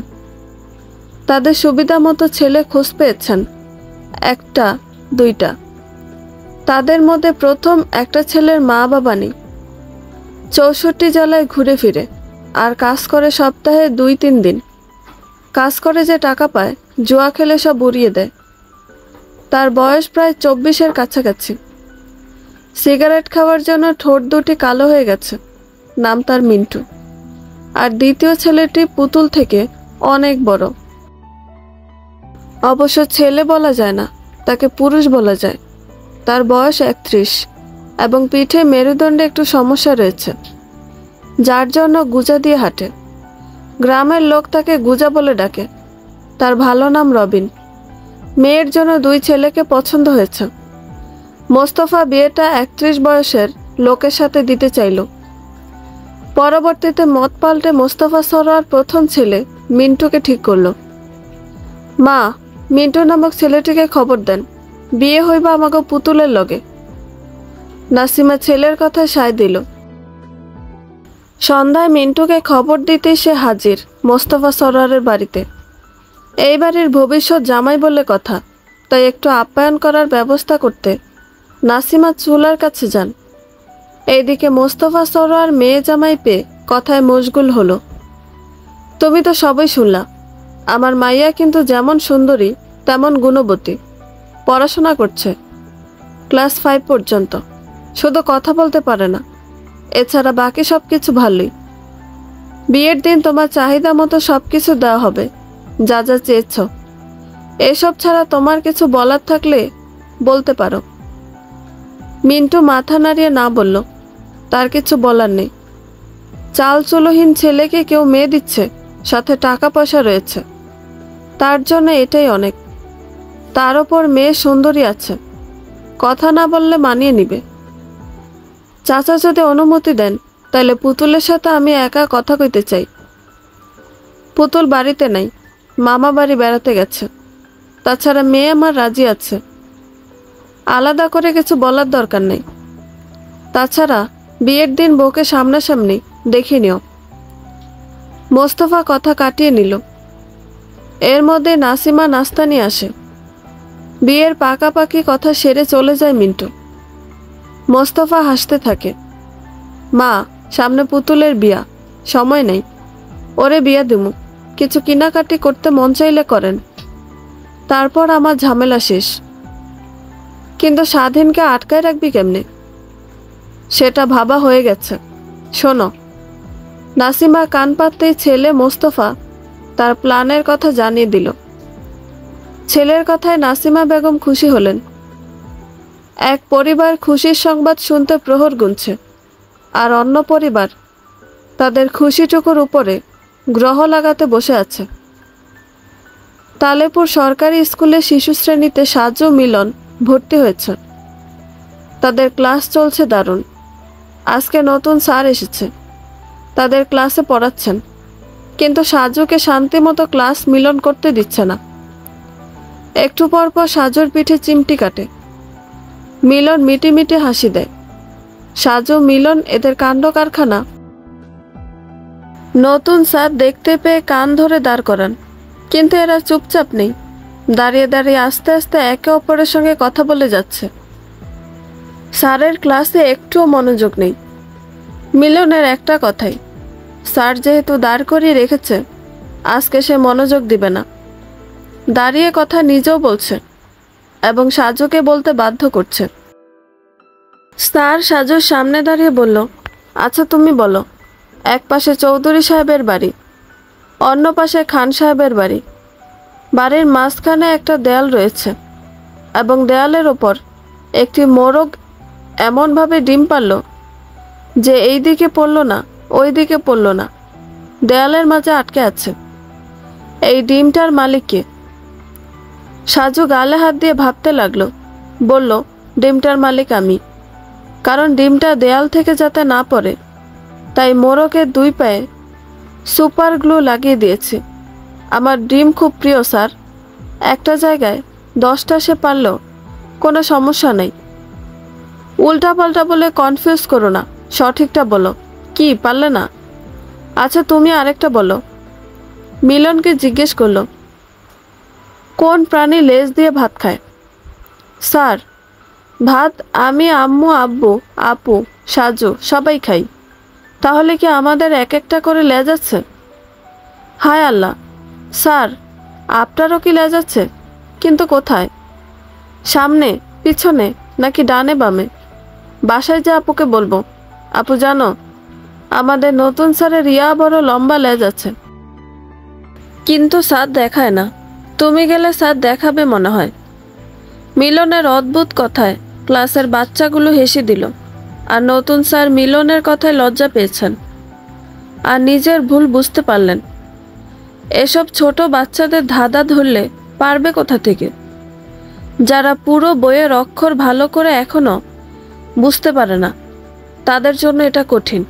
তাদের সুবিধা মতো ছেলে খোঁজ পেয়েছেন, 1টা 2টা। তাদের মধ্যে প্রথম একটা ছেলের মা বাবা নেই, 64 জেলায় ঘুরে ফিরে, আর কাজ করে সপ্তাহে 2-3 দিন। কাজ করে যে টাকা পায় জুয়া খেলে সব উড়িয়ে দেয়। তার বয়স প্রায় 24-এর কাছাকাছি। সিগারেট খাওয়ার জন্য ঠোঁট দুটি কালো হয়ে গেছে। নাম তার মিন্টু। আর দ্বিতীয় ছেলেটি পুতুল থেকে অনেক বড়। অবশ্য ছেলে বলা যায় না, তাকে পুরুষ বলা যায়। তার বয়স 31 এবং পিঠে মেরুদণ্ডে একটু সমস্যা রয়েছে, যার জন্য গুজা দিয়ে হাঁটে। গ্রামের লোক তাকে গুজা বলে ডাকে। তার ভালো নাম রবিন। মেয়ের জন্য 2 ছেলেকে পছন্দ হয়েছে। মোস্তফা বিয়েটা 31 বয়সের লোকের সাথে দিতে চাইল। পরবর্তীতে মত পাল্টে মোস্তফা সরোয়ার প্রথম ছেলে মিন্টুকে ঠিক করল। মা, মিন্টু নামক ছেলেটিকে খবর দেন, বিয়ে হইবা আমাকে পুতুলের লগে। নাসিমা ছেলের কথায় সায় দিল। সন্ধ্যায় মিন্টুকে খবর দিতে সে হাজির মোস্তফা সরোয়ারের বাড়িতে। এই বাড়ির ভবিষ্যৎ জামাই বলে কথা, তাই একটু আপ্যায়ন করার ব্যবস্থা করতে নাসিমা চুলার কাছে যান। এইদিকে মোস্তফা সরোয়ার মেয়ে জামাই পেয়ে কথায় মশগুল হলো। তুমি তো সবই শুনলা, আমার মাইয়া কিন্তু যেমন সুন্দরী তেমন গুণবতী, পড়াশোনা করছে ক্লাস 5 পর্যন্ত, শুধু কথা বলতে পারে না, এছাড়া বাকি সব কিছু ভালোই। বিয়ের দিন তোমার চাহিদা মতো সব কিছু দেওয়া হবে, যা যা চেয়েছ। এসব ছাড়া তোমার কিছু বলার থাকলে বলতে পারো। মিন্টু মাথা নাড়িয়ে না বলল, তার কিছু বলার নেই। চাল চুলোহীন ছেলেকে কেউ মেয়ে দিচ্ছে, সাথে টাকা পয়সা রয়েছে, তার জন্য এটাই অনেক। তার ওপর মেয়ে সুন্দরী আছে, কথা না বললে মানিয়ে নিবে। চাচা যদি অনুমতি দেন তাহলে পুতুলের সাথে আমি একা কথা কইতে চাই। পুতুল বাড়িতে নাই, মামা বাড়ি বেড়াতে গেছে। তাছাড়া মেয়ে আমার রাজি আছে, আলাদা করে কিছু বলার দরকার নেই। তাছাড়া বিয়ের দিন বউকে সামনাসামনি দেখে নিও। মোস্তফা কথা কাটিয়ে নিল। এর মধ্যে নাসিমা নাস্তা নিয়ে আসে। বিয়ের পাকাপাকি কথা সেরে চলে যায় মিন্টু। মোস্তফা হাসতে থাকে। মা, সামনে পুতুলের বিয়া, সময় নেই, ওরে বিয়া দিমু, কিছু কিনাকাটি করতে মন চাইলে করেন, তারপর আমার ঝামেলা শেষ। কিন্তু স্বাধীনকে আটকায় রাখবি কেমনে? সেটা ভাবা হয়ে গেছে। শোনো। নাসিমা কান পাততেই ছেলে মোস্তফা তার প্ল্যানের কথা জানিয়ে দিল। ছেলের কথায় নাসিমা বেগম খুশি হলেন। এক পরিবার খুশির সংবাদ শুনতে প্রহর গুনছে, আর অন্য পরিবার তাদের খুশিটুকুর উপরে গ্রহ লাগাতে বসে আছে। তালেপুর সরকারি স্কুলে শিশু শ্রেণীতে সাজু মিলন ভর্তি হয়েছে। তাদের ক্লাস চলছে দারুণ। আজকে নতুন স্যার এসেছে, তাদের ক্লাসে পড়াচ্ছেন, কিন্তু সাজুকে শান্তিমতো ক্লাস মিলন করতে দিচ্ছে না। একটু পর পর সাজুর পিঠে চিমটি কাটে। মিলন মিটিমিটি হাসি দেয়। সাজু মিলন এদের কাণ্ড কারখানা। নতুন স্যার দেখতে পেয়ে কান ধরে দাঁড় করান, কিন্তু এরা চুপচাপ নেই, দাঁড়িয়ে দাঁড়িয়ে আস্তে আস্তে একে অপরের সঙ্গে কথা বলে যাচ্ছে। স্যারের ক্লাসে একটুও মনোযোগ নেই। মিলনের একটা কথাই, স্যার যেহেতু দাঁড় করিয়ে রেখেছে, আজকে সে মনোযোগ দিবে না। দাঁড়িয়ে কথা নিজেও বলছে এবং সাজুকে বলতে বাধ্য করছে। স্যার সাজুর সামনে দাঁড়িয়ে বলল, আচ্ছা তুমি বলো, এক পাশে চৌধুরী সাহেবের বাড়ি, অন্য পাশে খান সাহেবের বাড়ি। বাড়ির মাঝখানে একটা দেয়াল রয়েছে এবং দেয়ালের ওপর একটি মোরগ এমনভাবে ডিম পারল যে এই দিকে পড়ল না, ওই দিকে পড়ল না, দেয়ালের মাঝে আটকে আছে। এই ডিমটার মালিক কে? সাজু গালে হাত দিয়ে ভাবতে লাগলো। বলল, ডিমটার মালিক আমি, কারণ ডিমটা দেয়াল থেকে যাতে না পড়ে তাই মোরগের 2 পায়ে সুপার গ্লু লাগিয়ে দিয়েছি। আমার ডিম খুব প্রিয় স্যার, একটা জায়গায় 10টা সে পারল, কোনো সমস্যা নেই। উল্টাপাল্টা বলে কনফিউজ করো না, সঠিকটা বলো। কি পারলে না? আচ্ছা তুমি আরেকটা বলো। মিলনকে জিজ্ঞেস করলো, কোন প্রাণী লেজ দিয়ে ভাত খায়? স্যার, ভাত আমি, আম্মু, আব্বু, আপু, সাজু সবাই খাই। তাহলে কি আমাদের এক একটা করে লেজ আছে? হায় আল্লাহ, স্যার আপনারও কি লেজ আছে? কিন্তু কোথায়? সামনে, পিছনে, নাকি ডানে বামে? বাসায় যে আপুকে বলবো। আপু জানো, আমাদের নতুন স্যারের বড় লম্বা লেজ আছে, কিন্তু স্যার দেখায় না। তুমি গেলে স্যার দেখাবে মনে হয়। মিলনের অদ্ভুত কথায় ক্লাসের বাচ্চাগুলো হেসে দিল, আর নতুন স্যার মিলনের কথায় লজ্জা পেয়েছেন আর নিজের ভুল বুঝতে পারলেন। এসব ছোট বাচ্চাদের ধাঁধা ধরলে পারবে কোথা থেকে, যারা পুরো বইয়ের অক্ষর ভালো করে এখনো বুঝতে পারে না? তাদের জন্য এটা কঠিন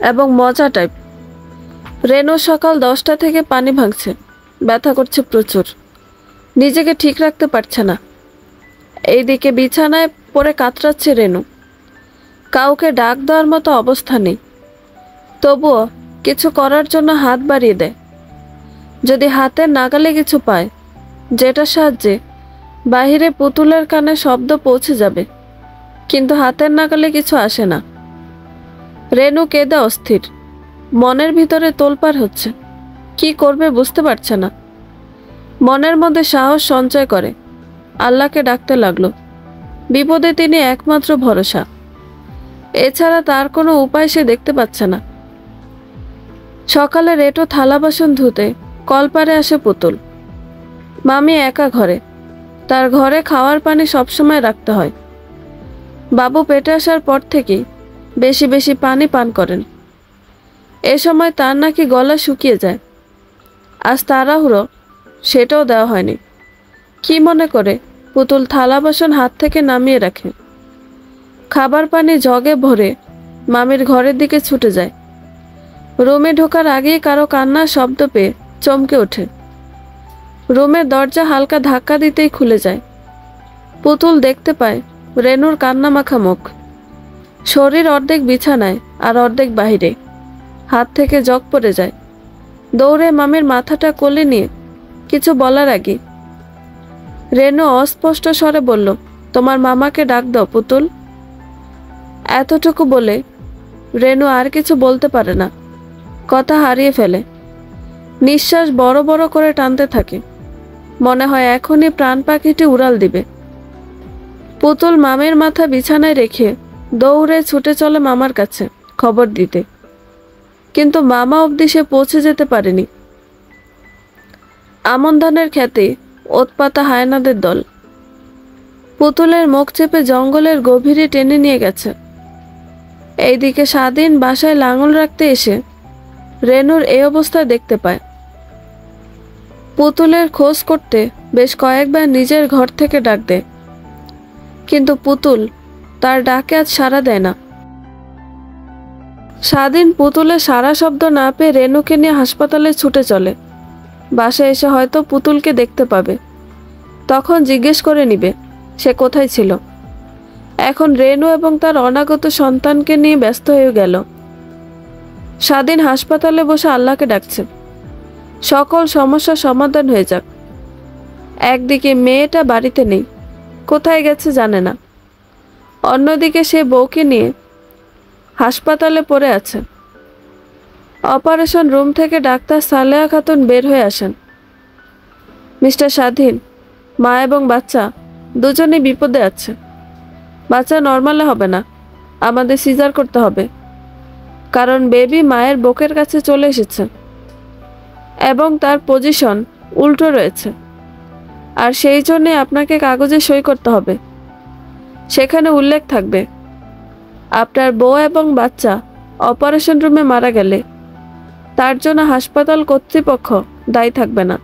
এবং মজা টাইপ। রেনু সকাল 10টা থেকে পানি ভাঙছে, ব্যথা করছে প্রচুর, নিজেকে ঠিক রাখতে পারছে না। এইদিকে বিছানায় পড়ে কাতরাচ্ছে রেনু, কাউকে ডাক দেওয়ার মতো অবস্থা নেই। তবুও কিছু করার জন্য হাত বাড়িয়ে দেয়, যদি হাতের নাগালে কিছু পায় যেটার সাহায্যে বাহিরে পুতুলের কানে শব্দ পৌঁছে যাবে, কিন্তু হাতের নাগালে কিছু আসে না। রেনু কেঁদে অস্থির, মনের ভিতরে তোলপাড় হচ্ছে, কি করবে বুঝতে পারছে না। মনের মধ্যে সাহস সঞ্চয় করে আল্লাহকে ডাকতে লাগলো। বিপদে তিনি একমাত্র ভরসা, এছাড়া তার কোনো উপায় সে দেখতে পাচ্ছে না। সকালে রেটো থালা বাসন ধুতে কলপারে আসে পুতুল। মামি একা ঘরে, তার ঘরে খাওয়ার পানি সবসময় রাখতে হয়। বাবু পেটে আসার পর থেকেই বেশি বেশি পানি পান করেন। এ সময় তার নাকি গলা শুকিয়ে যায়। আজ তাড়াহুড়ো, সেটাও দেওয়া হয়নি। কি মনে করে পুতুল থালা বাসন হাত থেকে নামিয়ে রাখে, খাবার পানি জগে ভরে মামির ঘরের দিকে ছুটে যায়। রুমে ঢোকার আগেই কারো কান্নার শব্দ পেয়ে চমকে ওঠে। রুমের দরজা হালকা ধাক্কা দিতেই খুলে যায়। পুতুল দেখতে পায় রেনুর কান্না মাখা মুখ, শরীর অর্ধেক বিছানায় আর অর্ধেক বাহিরে, হাত থেকে জগ পড়ে যায়। দৌড়ে মামির মাথাটা কোলে নিয়ে কিছু বলার আগে রেনু অস্পষ্ট স্বরে বলল, তোমার মামাকে ডাক দাও পুতুল। এতটুকু বলে রেনু আর কিছু বলতে পারে না, কথা হারিয়ে ফেলে। নিঃশ্বাস বড় বড় করে টানতে থাকে, মনে হয় এখনই প্রাণ পাখিটি উড়াল দিবে। পুতুল মামির মাথা বিছানায় রেখে দৌড়ে ছুটে চলে মামার কাছে খবর দিতে, কিন্তু মামা অবধি সে পৌঁছে যেতে পারেনি। আমন ধানের খেতে ওতপাতা হায়নাদের দল পুতুলের মুখ চেপে জঙ্গলের গভীরে টেনে নিয়ে গেছে। এইদিকে স্বাধীন বাসায় লাঙল রাখতে এসে রেনুর এই অবস্থায় দেখতে পায়। পুতুলের খোঁজ করতে বেশ কয়েকবার নিজের ঘর থেকে ডাক দেয়, কিন্তু পুতুল তার ডাকে আজ সাড়া দেয় না। স্বাধীন পুতুলের সারা শব্দ না পেয়ে রেনুকে নিয়ে হাসপাতালে ছুটে চলে। বাসায় এসে হয়তো পুতুলকে দেখতে পাবে, তখন জিজ্ঞেস করে নিবে সে কোথায় ছিল। এখন রেনু এবং তার অনাগত সন্তানকে নিয়ে ব্যস্ত হয়ে গেল। স্বাধীন হাসপাতালে বসে আল্লাহকে ডাকছে সকল সমস্যার সমাধান হয়ে যাক। একদিকে মেয়েটা বাড়িতে নেই, কোথায় গেছে জানে না, অন্যদিকে সে বউকে নিয়ে হাসপাতালে পড়ে আছে। অপারেশন রুম থেকে ডাক্তার সালেহা খাতুন বের হয়ে আসেন। মিস্টার স্বাধীন, মা এবং বাচ্চা দুজনেই বিপদে আছে। বাচ্চা নর্মালে হবে না, আমাদের সিজার করতে হবে, কারণ বেবি মায়ের বুকের কাছে চলে এসেছে এবং তার পজিশন উল্টো রয়েছে, আর সেই জন্যে আপনাকে কাগজে সই করতে হবে। সেখানে উল্লেখ থাকবে আপনার বউ এবং বাচ্চা অপারেশন রুমে মারা গেলে তার জন্য হাসপাতাল কর্তৃপক্ষ দায়ী থাকবে না।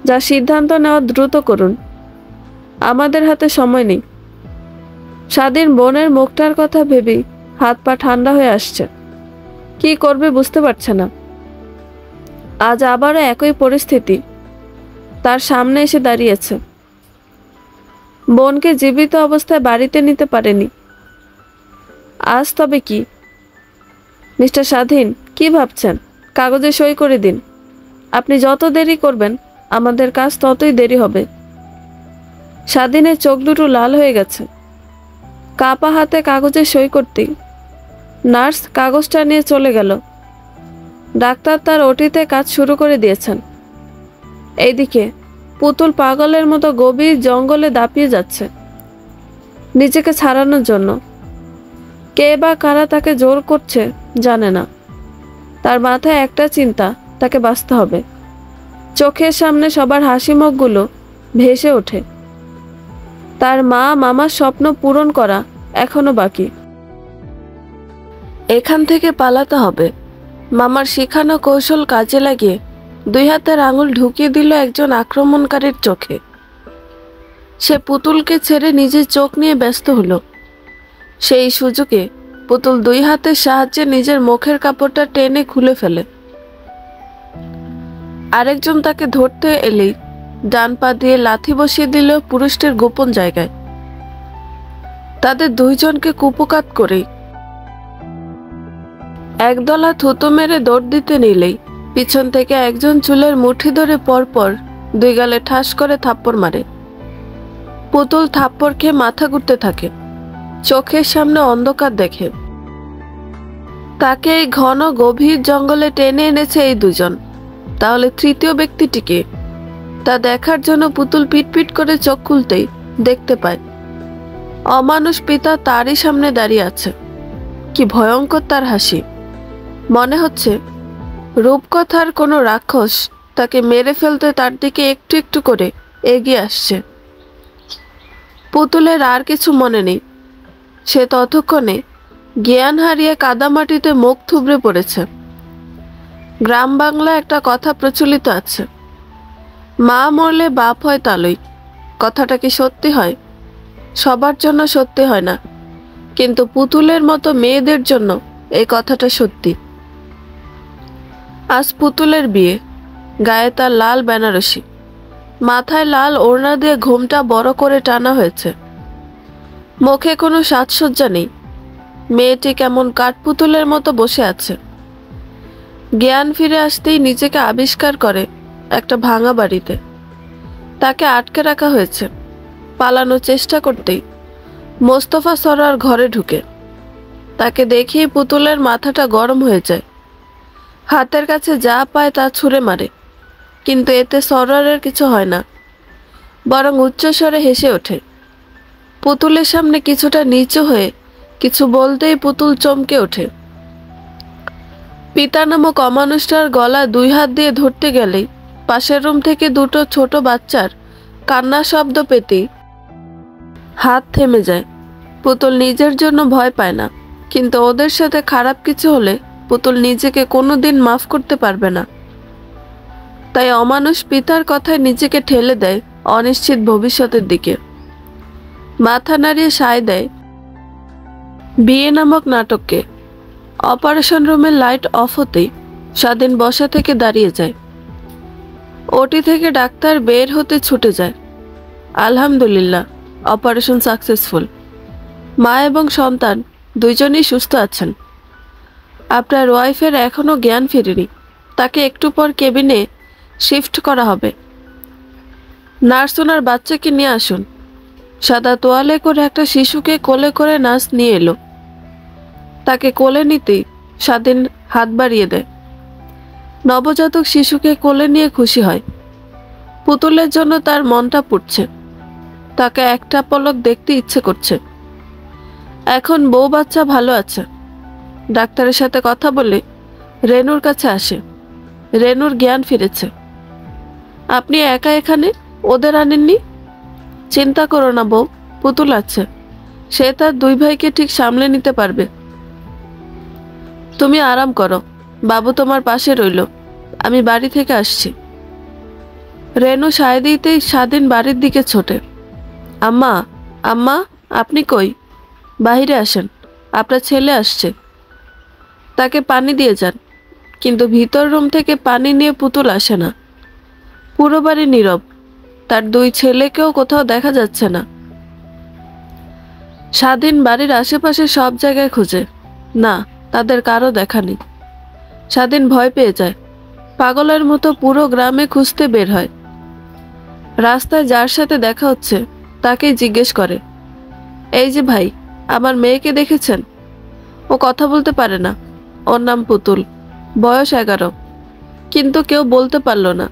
যা সিদ্ধান্ত নেওয়া দ্রুত করুন, আমাদের হাতে সময় নেই। স্বাধীন বোনের মুখটার কথা ভেবেই হাত পা ঠান্ডা হয়ে আসছে, কি করবে বুঝতে পারছে না। আজ আবারও একই পরিস্থিতি তার সামনে এসে দাঁড়িয়েছে। বোনকে জীবিত অবস্থায় বাড়িতে নিতে পারেনি, আজ তবে কি? মিস্টার স্বাধীন, কি ভাবছেন? কাগজে সই করে দিন। আপনি যত দেরি করবেন আমাদের কাজ ততই দেরি হবে। স্বাধীনের চোখ দুটো লাল হয়ে গেছে, কাপা হাতে কাগজে সই করতেই নার্স কাগজটা নিয়ে চলে গেল। ডাক্তার তার ওটিতে কাজ শুরু করে দিয়েছেন। এইদিকে পুতুল পাগলের মতো গভীর জঙ্গলে দাপিয়ে যাচ্ছে নিজেকে ছাড়ানোর জন্য। কে বা কারা তাকে জোর করছে জানে না, তার মাথায় একটা চিন্তা, তাকে বাঁচতে হবে। চোখের সামনে সবার হাসি মুখগুলো ভেসে ওঠে। তার মা মামার স্বপ্ন পূরণ করা এখনো বাকি। এখান থেকে পালাতে হবে। মামার শেখানো কৌশল কাজে লাগিয়ে 2 হাতের আঙুল ঢুকিয়ে দিল একজন আক্রমণকারীর চোখে। সে পুতুলকে ছেড়ে নিজের চোখ নিয়ে ব্যস্ত হলো। সেই সুযোগে পুতুল 2 হাতের সাহায্যে নিজের মুখের কাপড়টা টেনে খুলে ফেলে। আরেকজন তাকে ধরতে এলেই ডান পা দিয়ে লাথি বসিয়ে দিল পুরুষটির গোপন জায়গায়। তাদের 2 জনকে কুপকাত করেই একদলা থুতু মেরে দৌড় দিতে নিলেই পিছন থেকে একজন চুলের মুঠি ধরে পরপর 2 গালে ঠাস করে থাপ্পড় মারে। পুতুল থাপ্পড় খেয়ে মাথা ঘুরতে থাকে। চোখের সামনে অন্ধকার দেখে। তাকে এই ঘন গভীর জঙ্গলে টেনে এনেছে এই 2 জন। তাহলে তৃতীয় ব্যক্তিটিকে? তা দেখার জন্য পুতুল পিটপিট করে চোখ খুলতেই দেখতে পায় অমানুষ পিতা তারই সামনে দাঁড়িয়ে আছে। কি ভয়ঙ্কর তার হাসি! মনে হচ্ছে রূপকথার কোনো রাক্ষস তাকে মেরে ফেলতে তার দিকে একটু একটু করে এগিয়ে আসছে। পুতুলের আর কিছু মনে নেই। সে ততক্ষণে জ্ঞান হারিয়ে কাদামাটিতে মুখ থুবড়ে পড়েছে। গ্রাম বাংলায় একটা কথা প্রচলিত আছে, মা মরলে বাপ হয় তালই। কথাটা কি সত্যি হয়? সবার জন্য সত্যি হয় না, কিন্তু পুতুলের মতো মেয়েদের জন্য এই কথাটা সত্যি। আজ পুতুলের বিয়ে। গায়ে তার লাল বেনারসি, মাথায় লাল ওড়না দিয়ে ঘোমটা বড় করে টানা হয়েছে। মুখে কোনো সাজসজ্জা নেই। মেয়েটি কেমন কাঠপুতুলের মতো বসে আছে। জ্ঞান ফিরে আসতেই নিজেকে আবিষ্কার করে একটা ভাঙা বাড়িতে। তাকে আটকে রাখা হয়েছে। পালানোর চেষ্টা করতেই মোস্তফা সরোয়ার ঘরে ঢুকে। তাকে দেখেই পুতুলের মাথাটা গরম হয়ে যায়। হাতের কাছে যা পায় তা ছুঁড়ে মারে, কিন্তু এতে সরোয়ারের কিছু হয় না, বরং উচ্চস্বরে হেসে ওঠে। পুতুলের সামনে কিছুটা নিচু হয়ে কিছু বলতেই পুতুল চমকে ওঠে। পিতা নামক অমানুষটার গলা 2 হাত দিয়ে ধরতে গেলেই পাশের রুম থেকে 2টো ছোট বাচ্চার কান্নার শব্দ পেতেই হাত থেমে যায়। পুতুল নিজের জন্য ভয় পায় না, কিন্তু ওদের সাথে খারাপ কিছু হলে পুতুল নিজেকে কোনোদিন মাফ করতে পারবে না। তাই অমানুষ পিতার কথায় নিজেকে ঠেলে দেয় অনিশ্চিত ভবিষ্যতের দিকে। মাথা নাড়িয়ে সায় দেয় বিয়ে নামক নাটককে। অপারেশন রুমের লাইট অফ হতেই স্বাধীন বসা থেকে দাঁড়িয়ে যায়। ওটি থেকে ডাক্তার বের হতে ছুটে যায়। আলহামদুলিল্লাহ, অপারেশন সাকসেসফুল। মা এবং সন্তান 2 জনই সুস্থ আছেন। আপনার ওয়াইফের এখনো জ্ঞান ফেরেনি। তাকে একটু পর কেবিনে শিফট করা হবে। নার্স ওনার বাচ্চাকে নিয়ে আসুন। সাদা তোয়ালে করে একটা শিশুকে কোলে করে নার্স নিয়ে এলো। তাকে কোলে নিতেই স্বাধীন হাত বাড়িয়ে দেয়। নবজাতক শিশুকে কোলে নিয়ে খুশি হয়। পুতুলের জন্য তার মনটা পুড়ছে। তাকে একটা পলক দেখতে ইচ্ছে করছে। এখন বউ বাচ্চা ভালো আছে। ডাক্তারের সাথে কথা বলে রেনুর কাছে আসে। রেনুর জ্ঞান ফিরেছে। আপনি একা এখানে? ওদের আনেননি? চিন্তা করো না বউ, পুতুল আছে। সে তার 2 ভাইকে ঠিক সামলে নিতে পারবে। তুমি আরাম করো, বাবু তোমার পাশে রইল। আমি বাড়ি থেকে আসছি। রেনু সায় দিতেই স্বাধীন বাড়ির দিকে ছোটে। আম্মা, আম্মা, আপনি কই? বাহিরে আসেন, আপনার ছেলে আসছে। তাকে পানি দিয়ে যান। কিন্তু ভিতর রুম থেকে পানি নিয়ে পুতুল আসে না। পুরো বাড়ি নীরব। তার 2 ছেলেকেও কোথাও দেখা যাচ্ছে না। স্বাধীন বাড়ির আশেপাশে সব জায়গায় খুঁজে, না, তাদের কারো দেখা নেই। স্বাধীন ভয় পেয়ে যায়। পাগলের মতো পুরো গ্রামে খুঁজতে বের হয়। রাস্তায় যার সাথে দেখা হচ্ছে তাকেই জিজ্ঞেস করে, এই যে ভাই, আমার মেয়েকে দেখেছেন? ও কথা বলতে পারে না। ওর নাম পুতুল, বয়স 11। কিন্তু কেউ বলতে পারল না।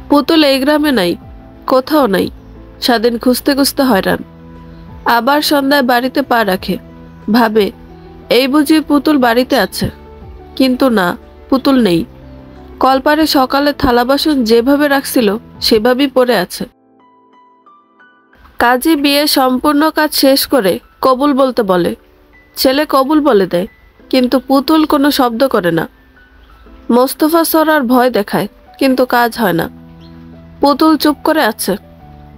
পুতুল এই গ্রামে নাই, কোথাও নাই। স্বাধীন খুঁজতে খুঁজতে হয়রান। আবার সন্ধ্যায় বাড়িতে পা রাখে। ভাবে এই বুঝি পুতুল বাড়িতে আছে, কিন্তু না, পুতুল নেই। কলপারে সকালে থালা বাসন যেভাবে রাখছিল সেভাবেই পড়ে আছে। কাজী বিয়ে সম্পূর্ণ কাজ শেষ করে কবুল বলতে বলে। ছেলে কবুল বলে দেয়, কিন্তু পুতুল কোনো শব্দ করে না। মোস্তফা সরার ভয় দেখায়, কিন্তু কাজ হয় না। পুতুল চুপ করে আছে।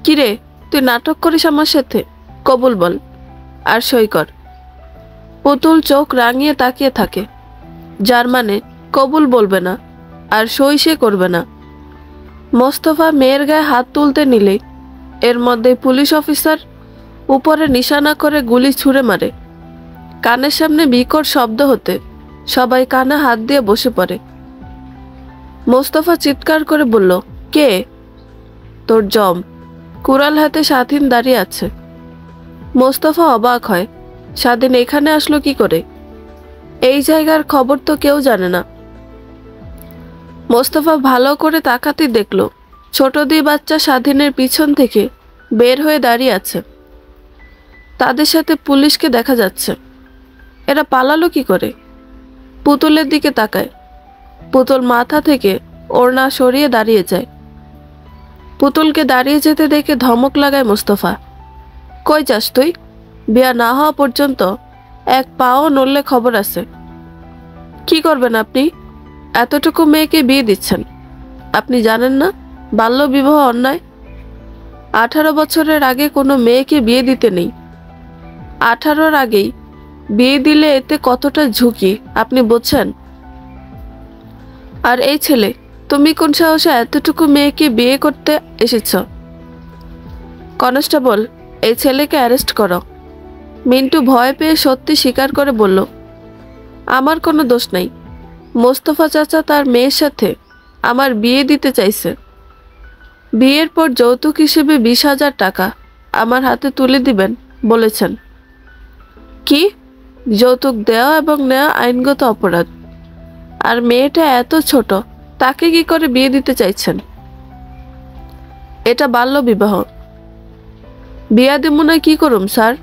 কিরে, তুই নাটক করিস আমার সাথে? কবুল বল আর সই কর। পুতুল চোখ রাঙিয়ে তাকিয়ে থাকে, যার মানে কবুল বলবে না আর সই সে করবে না। মোস্তফা মেয়ের গায়ে হাত তুলতে নিলে এর মধ্যে পুলিশ অফিসার উপরে নিশানা করে গুলি ছুঁড়ে মারে। কানের সামনে বিকট শব্দ হতে সবাই কানে হাত দিয়ে বসে পড়ে। মোস্তফা চিৎকার করে বলল, কে? তোর জম। কুড়াল হাতে স্বাধীন দাঁড়িয়ে আছে। মোস্তফা অবাক হয়, স্বাধীন এখানে আসলো কি করে? এই জায়গার খবর তো কেউ জানে না। মোস্তফা ভালো করে তাকাতে দেখল ছোট দুই বাচ্চা স্বাধীনের পিছন থেকে বের হয়ে দাঁড়িয়ে আছে। তাদের সাথে পুলিশকে দেখা যাচ্ছে। এরা পালালো কি করে? পুতুলের দিকে তাকায়। পুতুল মাথা থেকে ওড়না সরিয়ে দাঁড়িয়ে যায়। পুতুলকে দাঁড়িয়ে যেতে দেখে ধমক লাগায় মোস্তফা। কই যাস তুই? বিয়া না হওয়া পর্যন্ত এক পাও নড়লে খবর আছে। কি করবেন আপনি? এতটুকু মেয়েকে বিয়ে দিচ্ছেন। আপনি জানেন না বাল্য বিবাহ অন্যায়? 18 বছরের আগে কোনো মেয়েকে বিয়ে দিতে নেই। 18-র আগেই বিয়ে দিলে এতে কতটা ঝুঁকি আপনি বুঝছেন? আর এই ছেলে, তুমি কোন সাহসে এতটুকু মেয়েকে বিয়ে করতে এসেছ? কনস্টেবল, এই ছেলেকে অ্যারেস্ট করো। মিন্টু ভয় পেয়ে সত্যি স্বীকার করে বলল, আমার কোনো দোষ নাই। মোস্তফা চাচা তার মেয়ের সাথে আমার বিয়ে দিতে চাইছে। বিয়ের পর যৌতুক হিসেবে 20,000 টাকা আমার হাতে তুলে দিবেন বলেছেন। কি? যৌতুক দেওয়া এবং নেওয়া আইনগত অপরাধ। আর মেয়েটা এত ছোট, তাকে কি করে বিয়ে দিতে চাইছেন? এটা বাল্য বিবাহ। বিয়া দিমুনা কি করুম স্যার?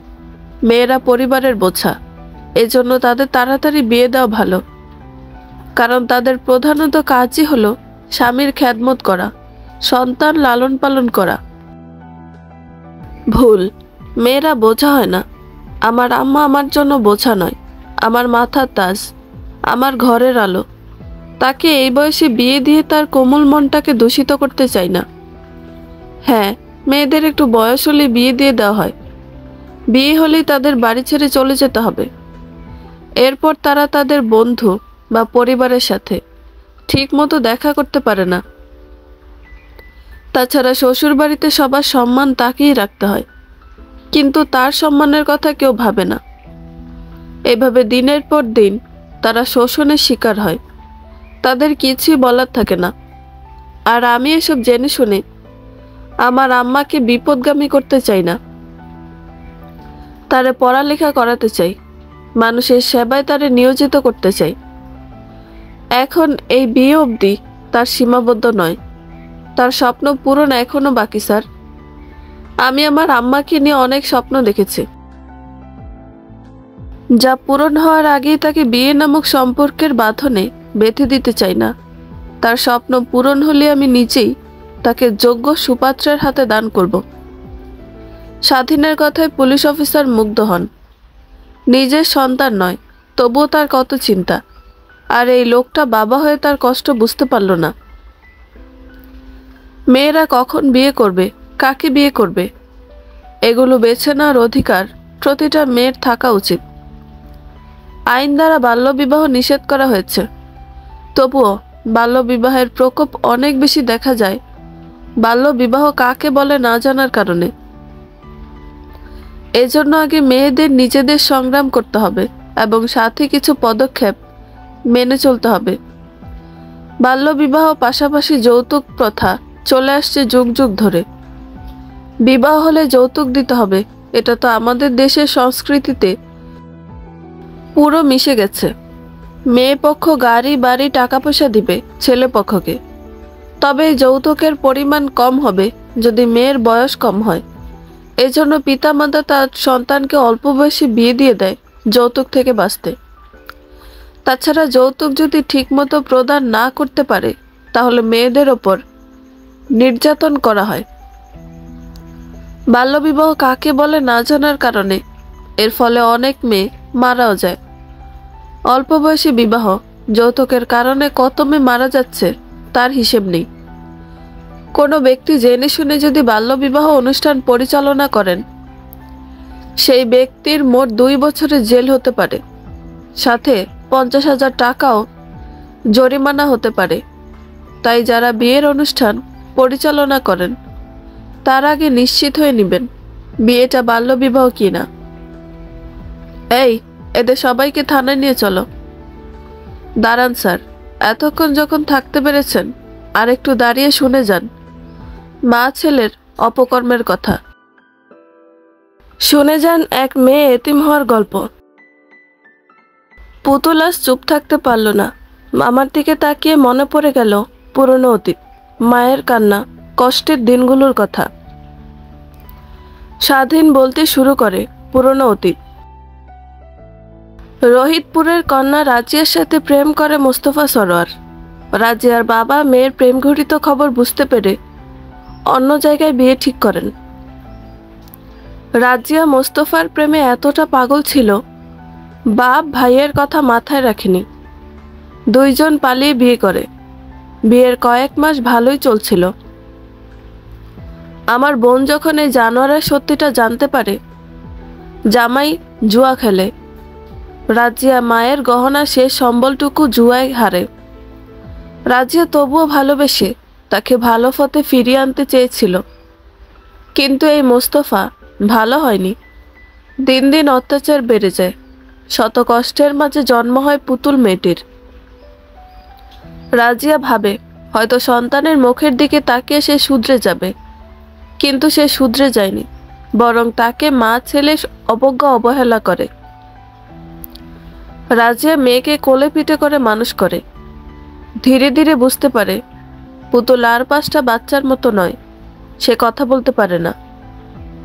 মেয়েরা পরিবারের বোঝা, এজন্য তাদের তাড়াতাড়ি বিয়ে দেওয়া ভালো। কারণ তাদের প্রধানত কাজই হলো স্বামীর খেদমত করা, সন্তান লালন পালন করা। ভুল, মেয়েরা বোঝা হয় না। আমার আম্মা আমার জন্য বোঝা নয়, আমার মাথার তাজ, আমার ঘরের আলো। তাকে এই বয়সে বিয়ে দিয়ে তার কোমল মনটাকে দূষিত করতে চাই না। হ্যাঁ, মেয়েদের একটু বয়স হলে বিয়ে দিয়ে দেওয়া হয়। বিয়ে হলেই তাদের বাড়ি ছেড়ে চলে যেতে হবে। এরপর তারা তাদের বন্ধু বা পরিবারের সাথে ঠিক মতো দেখা করতে পারে না। তাছাড়া শ্বশুর বাড়িতে সবার সম্মান তাকেই রাখতে হয়, কিন্তু তার সম্মানের কথা কেউ ভাবে না। এভাবে দিনের পর দিন তারা শোষণের শিকার হয়। তাদের কিছুই বলার থাকে না। আর আমি এসব জেনে শুনে আমার আম্মাকে বিপদগামী করতে চাই না। তারে পড়ালেখা করাতে চাই, মানুষের সেবায় তারে নিয়োজিত করতে চাই। এখন এই বিয়ে অবধি তার সীমাবদ্ধ নয়। তার স্বপ্ন পূরণ এখনো বাকি স্যার। আমি আমার আম্মাকে নিয়ে অনেক স্বপ্ন দেখেছি, যা পূরণ হওয়ার আগেই তাকে বিয়ে নামক সম্পর্কের বাঁধনে বেঁধে দিতে চাই না। তার স্বপ্ন পূরণ হলে আমি নিজেই তাকে যোগ্য সুপাত্রের হাতে দান করব। স্বাধীনের কথায় পুলিশ অফিসার মুগ্ধ হন। নিজের সন্তান নয়, তবুও তার কত চিন্তা। আর এই লোকটা বাবা হয়ে তার কষ্ট বুঝতে পারল না। মেয়েরা কখন বিয়ে করবে, কাকে বিয়ে করবে, এগুলো বেছে নেওয়ার অধিকার প্রতিটা মেয়ের থাকা উচিত। আইন দ্বারা বাল্যবিবাহ নিষেধ করা হয়েছে, তবুও বাল্যবিবাহের প্রকোপ অনেক বেশি দেখা যায় বাল্যবিবাহ কাকে বলে না জানার কারণে। এজন্য আগে মেয়েদের নিজেদের সংগ্রাম করতে হবে এবং সাথে কিছু পদক্ষেপ মেনে চলতে হবে। বাল্যবিবাহ পাশাপাশি যৌতুক প্রথা চলে আসছে যুগ যুগ ধরে। বিবাহ হলে যৌতুক দিতে হবে, এটা তো আমাদের দেশের সংস্কৃতিতে পুরো মিশে গেছে। মেয়ে পক্ষ গাড়ি বাড়ি টাকা পয়সা দিবে ছেলে পক্ষকে, তবে যৌতুকের পরিমাণ কম হবে যদি মেয়ের বয়স কম হয়। এজন্য পিতামাতা তার সন্তানকে অল্প বয়সে বিয়ে দিয়ে দেয় যৌতুক থেকে বাঁচতে। তাছাড়া যৌতুক যদি ঠিকমতো প্রদান না করতে পারে তাহলে মেয়েদের ওপর নির্যাতন করা হয়। বাল্যবিবাহ কাকে বলে না জানার কারণে এর ফলে অনেক মেয়ে মারাও যায়। অল্প বয়সী বিবাহ, যৌতুকের কারণে কত মেয়ে মারা যাচ্ছে তার হিসেব নেই। কোনো ব্যক্তি জেনে শুনে যদি বাল্যবিবাহ অনুষ্ঠান পরিচালনা করেন, সেই ব্যক্তির মোট 2 বছরের জেল হতে পারে, সাথে 50,000 টাকাও জরিমানা হতে পারে। তাই যারা বিয়ের অনুষ্ঠান পরিচালনা করেন তার আগে নিশ্চিত হয়ে নেবেন বিয়েটা বাল্যবিবাহ কিনা। এই, এদের সবাইকে থানায় নিয়ে চলো। দাঁড়ান স্যার, এতক্ষণ যখন থাকতে পেরেছেন আর একটু দাঁড়িয়ে শুনে যান মা ছেলের অপকর্মের কথা। শুনে যান এক মেয়ে এতিম হওয়ার গল্প। পুতুল আজ চুপ থাকতে পারল না। মামার দিকে তাকিয়ে মনে পড়ে গেল পুরনো অতীত, মায়ের কান্না, কষ্টের দিনগুলোর কথা। স্বাধীন বলতে শুরু করে পুরনো অতীত। রোহিতপুরের কন্যা রাজিয়ার সাথে প্রেম করে মোস্তফা সরোয়ার। রাজিয়ার বাবা মেয়ের প্রেম ঘটিত খবর বুঝতে পেরে অন্য জায়গায় বিয়ে ঠিক করেন। রাজিয়া মোস্তফার প্রেমে এতটা পাগল ছিল, বাপ ভাইয়ের কথা মাথায় রাখেনি। 2 জন পালিয়ে বিয়ে করে। বিয়ের কয়েক মাস ভালোই চলছিল। আমার বোন যখন এই জানোয়ারের সত্যিটা জানতে পারে জামাই জুয়া খেলে, রাজিয়া মায়ের গহনা শেষ সম্বলটুকু জুয়ায় হারে। রাজিয়া তবুও ভালোবেসে তাকে ভালো পথে ফিরিয়ে আনতে চেয়েছিল, কিন্তু এই মোস্তফা ভালো হয়নি। দিন দিন অত্যাচার বেড়ে যায়। শত কষ্টের মাঝে জন্ম হয় পুতুল মেয়েটির। রাজিয়া ভাবে হয়তো সন্তানের মুখের দিকে তাকিয়ে সে শুধরে যাবে, কিন্তু সে শুধরে যায়নি, বরং তাকে মা ছেলে অবজ্ঞা অবহেলা করে। রাজিয়া মেয়েকে কোলে পিঠে করে মানুষ করে। ধীরে ধীরে বুঝতে পারে পুতুল আর 5টা বাচ্চার মতো নয়, সে কথা বলতে পারে না।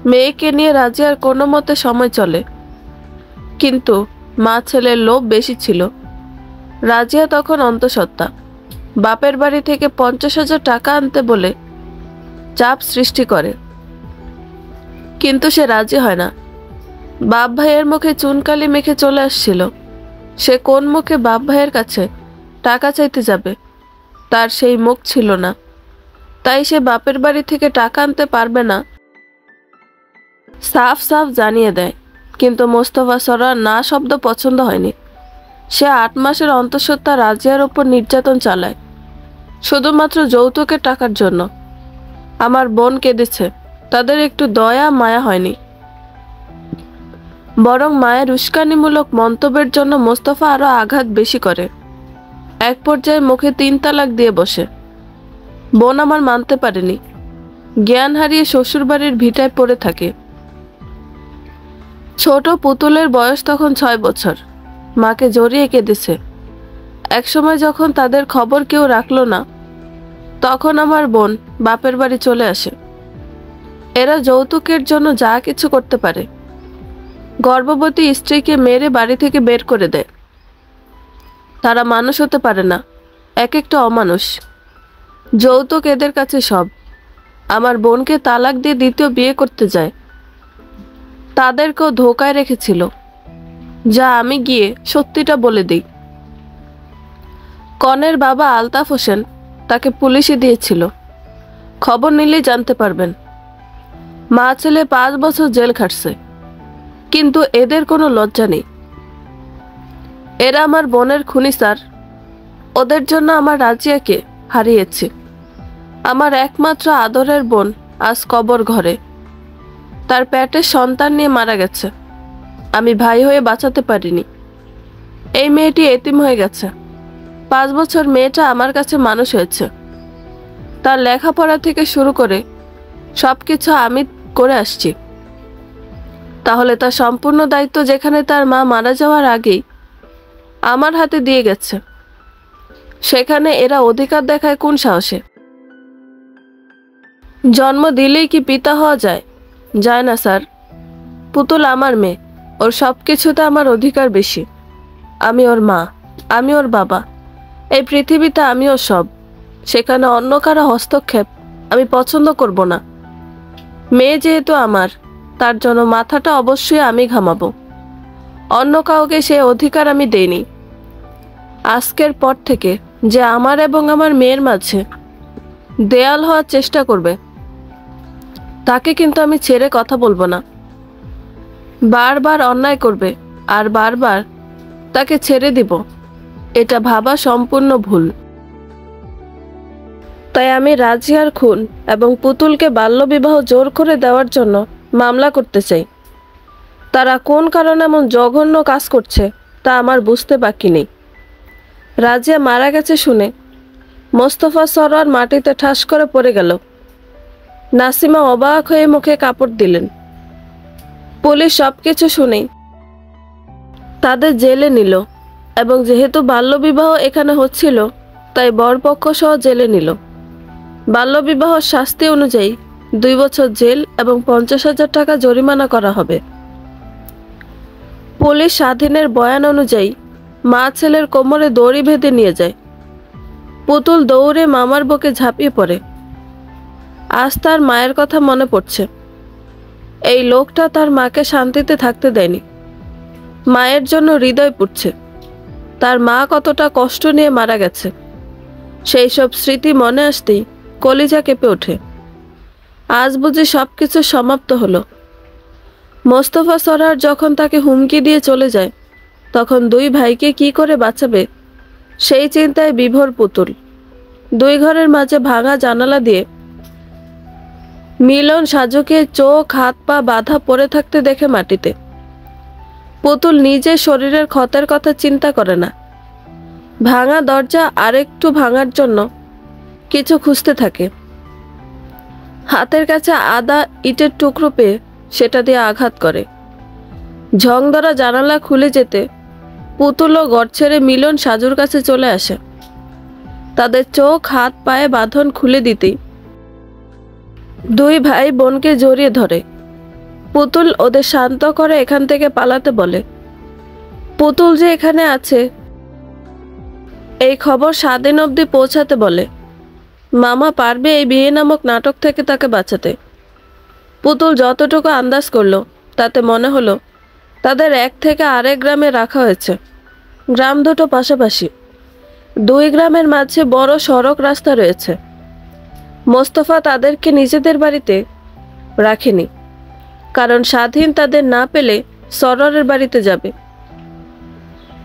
মেয়েকে নিয়ে রাজিয়ার কোনো মতে সময় চলে, কিন্তু মা ছেলের লোভ বেশি ছিল। রাজিয়া তখন অন্তঃসত্ত্বা। বাপের বাড়ি থেকে 50,000 টাকা আনতে বলে চাপ সৃষ্টি করে, কিন্তু সে রাজি হয় না। বাপ ভাইয়ের মুখে চুনকালি মেখে চলে আসছিল। সে কোন মুখে বাপ ভাইয়ের কাছে টাকা চাইতে যাবে, তার সেই মুখ ছিল না। তাই সে বাপের বাড়ি থেকে টাকা আনতে পারবে না সাফ সাফ জানিয়ে দেয়। কিন্তু মোস্তফা সরোয়ার না শব্দ পছন্দ হয়নি। সে 8 মাসের অন্তঃসত্ত্বা রাজিয়ার উপর নির্যাতন চালায়, শুধুমাত্র যৌতুকের টাকার জন্য। আমার বোন কেঁদেছে, তাদের একটু দয়া মায়া হয়নি, বরং মায়ের উস্কানিমূলক মন্তব্যের জন্য মোস্তফা আরো আঘাত বেশি করে। এক পর্যায়ে মুখে 3 তালাক দিয়ে বসে। বোন আমার মানতে পারেনি, জ্ঞান হারিয়ে শ্বশুরবাড়ির ভিটায় পড়ে থাকে। ছোট পুতুলের বয়স তখন 6 বছর। মাকে জড়িয়ে কেঁদেছে। একসময় যখন তাদের খবর কেউ রাখলো না, তখন আমার বোন বাপের বাড়ি চলে আসে। এরা যৌতুকের জন্য যা কিছু করতে পারে। গর্ভবতী স্ত্রীকে মেরে বাড়ি থেকে বের করে দেয়। তারা মানুষ হতে পারে না, এক একটা অমানুষ। যৌতুক এদের কাছে সব। আমার বোনকে তালাক দিয়ে দ্বিতীয় বিয়ে করতে যায়। তাদেরকেও ধোকায় রেখেছিল, যা আমি গিয়ে সত্যিটা বলে দিই। কনের বাবা আলতাফ হোসেন তাকে পুলিশে দিয়েছিল। খবর নিলেই জানতে পারবেন। মা ছেলে 5 বছর জেল খাটছে, কিন্তু এদের কোনো লজ্জা নেই। এরা আমার বোনের খুনি স্যার। ওদের জন্য আমার রাজিয়াকে হারিয়েছি। আমার একমাত্র আদরের বোন আজ কবর ঘরে। তার পেটের সন্তান নিয়ে মারা গেছে। আমি ভাই হয়ে বাঁচাতে পারিনি। এই মেয়েটি এতিম হয়ে গেছে। 5 বছর মেয়েটা আমার কাছে মানুষ হয়েছে। তার লেখাপড়া থেকে শুরু করে সবকিছু আমি করে আসছি। তাহলে তার সম্পূর্ণ দায়িত্ব যেখানে তার মা মারা যাওয়ার আগেই আমার হাতে দিয়ে গেছে, সেখানে এরা অধিকার দেখায় কোন সাহসে? জন্ম দিলেই কি পিতা হওয়া যায়? যায় না স্যার। পুতুল আমার মেয়ে, ওর সবকিছুতে আমার অধিকার বেশি। আমি ওর মা, আমি ওর বাবা। এই পৃথিবীতে আমি ওর সব। সেখানে অন্য কারো হস্তক্ষেপ আমি পছন্দ করব না। মেয়ে যেহেতু আমার, তার জন্য মাথাটা অবশ্যই আমি ঘামাবো। অন্য কাউকে সে অধিকার আমি দেইনি। আজকের পর থেকে যে আমার এবং আমার মেয়ের মাঝে দেয়াল হওয়ার চেষ্টা করবে, তাকে কিন্তু আমি ছেড়ে কথা বলবো না। বারবার অন্যায় করবে আর বারবার তাকে ছেড়ে দিব, এটা ভাবা সম্পূর্ণ ভুল। তাই আমি রাজিয়ার খুন এবং পুতুলকে বাল্যবিবাহ জোর করে দেওয়ার জন্য মামলা করতে চাই। তারা কোন কারণে এমন জঘন্য কাজ করছে তা আমার বুঝতে বাকি নেই। রাজিয়া মারা গেছে শুনে মোস্তফা সরোয়ার মাটিতে ঠাস করে পড়ে গেল। নাসিমা অবাক হয়ে মুখে কাপড় দিলেন। পুলিশ সবকিছু শুনেই তাদের জেলে নিল এবং যেহেতু বাল্যবিবাহ এখানে হচ্ছিল, তাই বরপক্ষ সহ জেলে নিল। বাল্যবিবাহ শাস্তি অনুযায়ী 2 বছর জেল এবং 50,000 টাকা জরিমানা করা হবে। পুলিশ স্বাধীনের বয়ান অনুযায়ী মা ছেলের কোমরে দড়ি বেঁধে নিয়ে যায়। পুতুল দৌড়ে মামার বুকে ঝাঁপিয়ে পড়ে। আজ তার মায়ের কথা মনে পড়ছে। এই লোকটা তার মাকে শান্তিতে থাকতে দেয়নি। মায়ের জন্য হৃদয় পুড়ছে। তার মা কতটা কষ্ট নিয়ে মারা গেছে, সেই সব স্মৃতি মনে আসতেই কলিজা কেঁপে ওঠে। আজ বুঝি সবকিছু সমাপ্ত হলো। মোস্তফা সরোয়ার যখন তাকে হুমকি দিয়ে চলে যায়, তখন 2 ভাইকে কি করে বাঁচাবে সেই চিন্তায় বিভোর পুতুল। 2 ঘরের মাঝে ভাঙা জানালা দিয়ে মিলন সাজুকে চোখ হাত পা বাঁধা পড়ে থাকতে দেখে মাটিতে। পুতুল নিজে শরীরের ক্ষতের কথা চিন্তা করে না। ভাঙা দরজা আরেকটু ভাঙার জন্য কিছু খুঁজতে থাকে। হাতের কাছে আদা ইটের টুকরো পেয়ে সেটা দিয়ে আঘাত করে। ঝং ধরা জানালা খুলে যেতে পুতুলও ঘর ছেড়ে মিলন সাজুর কাছে চলে আসে। তাদের চোখ হাত পায়ে বাঁধন খুলে দিতেই 2 ভাই বোনকে জড়িয়ে ধরে। পুতুল ওদের শান্ত করে এখান থেকে পালাতে বলে। পুতুল যে এখানে আছে এই খবর স্বাধীন অবধি পৌঁছাতে বলে। মামা পারবে এই বিয়ে নামক নাটক থেকে তাকে বাঁচাতে। পুতুল যতটুকু আন্দাজ করলো তাতে মনে হলো তাদের এক থেকে আরেক গ্রামে রাখা হয়েছে। গ্রাম দুটো পাশাপাশি, 2 গ্রামের মাঝে বড় সড়ক রাস্তা রয়েছে। মোস্তফা তাদেরকে নিজেদের বাড়িতে রাখেনি, কারণ স্বাধীন তাদের না পেলে সরোয়ারের বাড়িতে যাবে।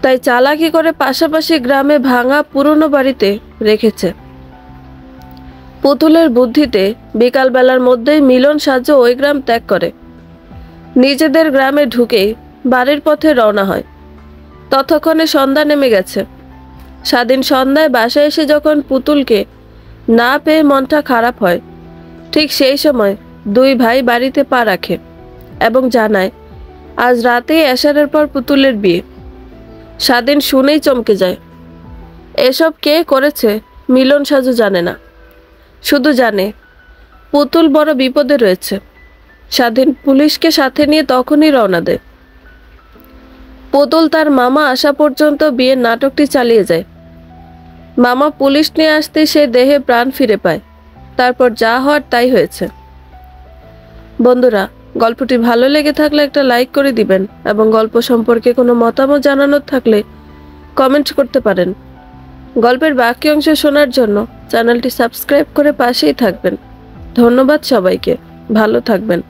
তাই চালাকি করে পাশাপাশি গ্রামে ভাঙা পুরনো বাড়িতে রেখেছে। পুতুলের বুদ্ধিতে বিকালবেলার মধ্যেই মিলন সাজু ওই গ্রাম ত্যাগ করে নিজেদের গ্রামে ঢুকেই বাড়ির পথে রওনা হয়। ততক্ষণে সন্ধ্যা নেমে গেছে। স্বাধীন সন্ধ্যায় বাসায় এসে যখন পুতুলকে না পেয়ে মনটা খারাপ হয়, ঠিক সেই সময় 2 ভাই বাড়িতে পা রাখে এবং জানায় আজ রাতেই এশারের পর পুতুলের বিয়ে। স্বাধীন শুনেই চমকে যায়। এসব কে করেছে মিলন সাজু জানে না, শুধু জানে পুতুল বড় বিপদে রয়েছে। স্বাধীন পুলিশকে সাথে নিয়ে তখনই রওনা দেয়। পুতুল তার মামা আসা পর্যন্ত বিয়ের নাটকটি চালিয়ে যায়। মামা পুলিশ নিয়ে আসতে সে দেহে প্রাণ ফিরে পায়। তারপর যা হওয়ার তাই হয়েছে। বন্ধুরা, গল্পটি ভালো লেগে থাকলে একটা লাইক করে দিবেন এবং গল্প সম্পর্কে কোনো মতামত জানানোর থাকলে কমেন্ট করতে পারেন। গল্পের বাকি অংশ শোনার জন্য চ্যানেলটি সাবস্ক্রাইব করে পাশেই থাকবেন। ধন্যবাদ সবাইকে। ভালো থাকবেন।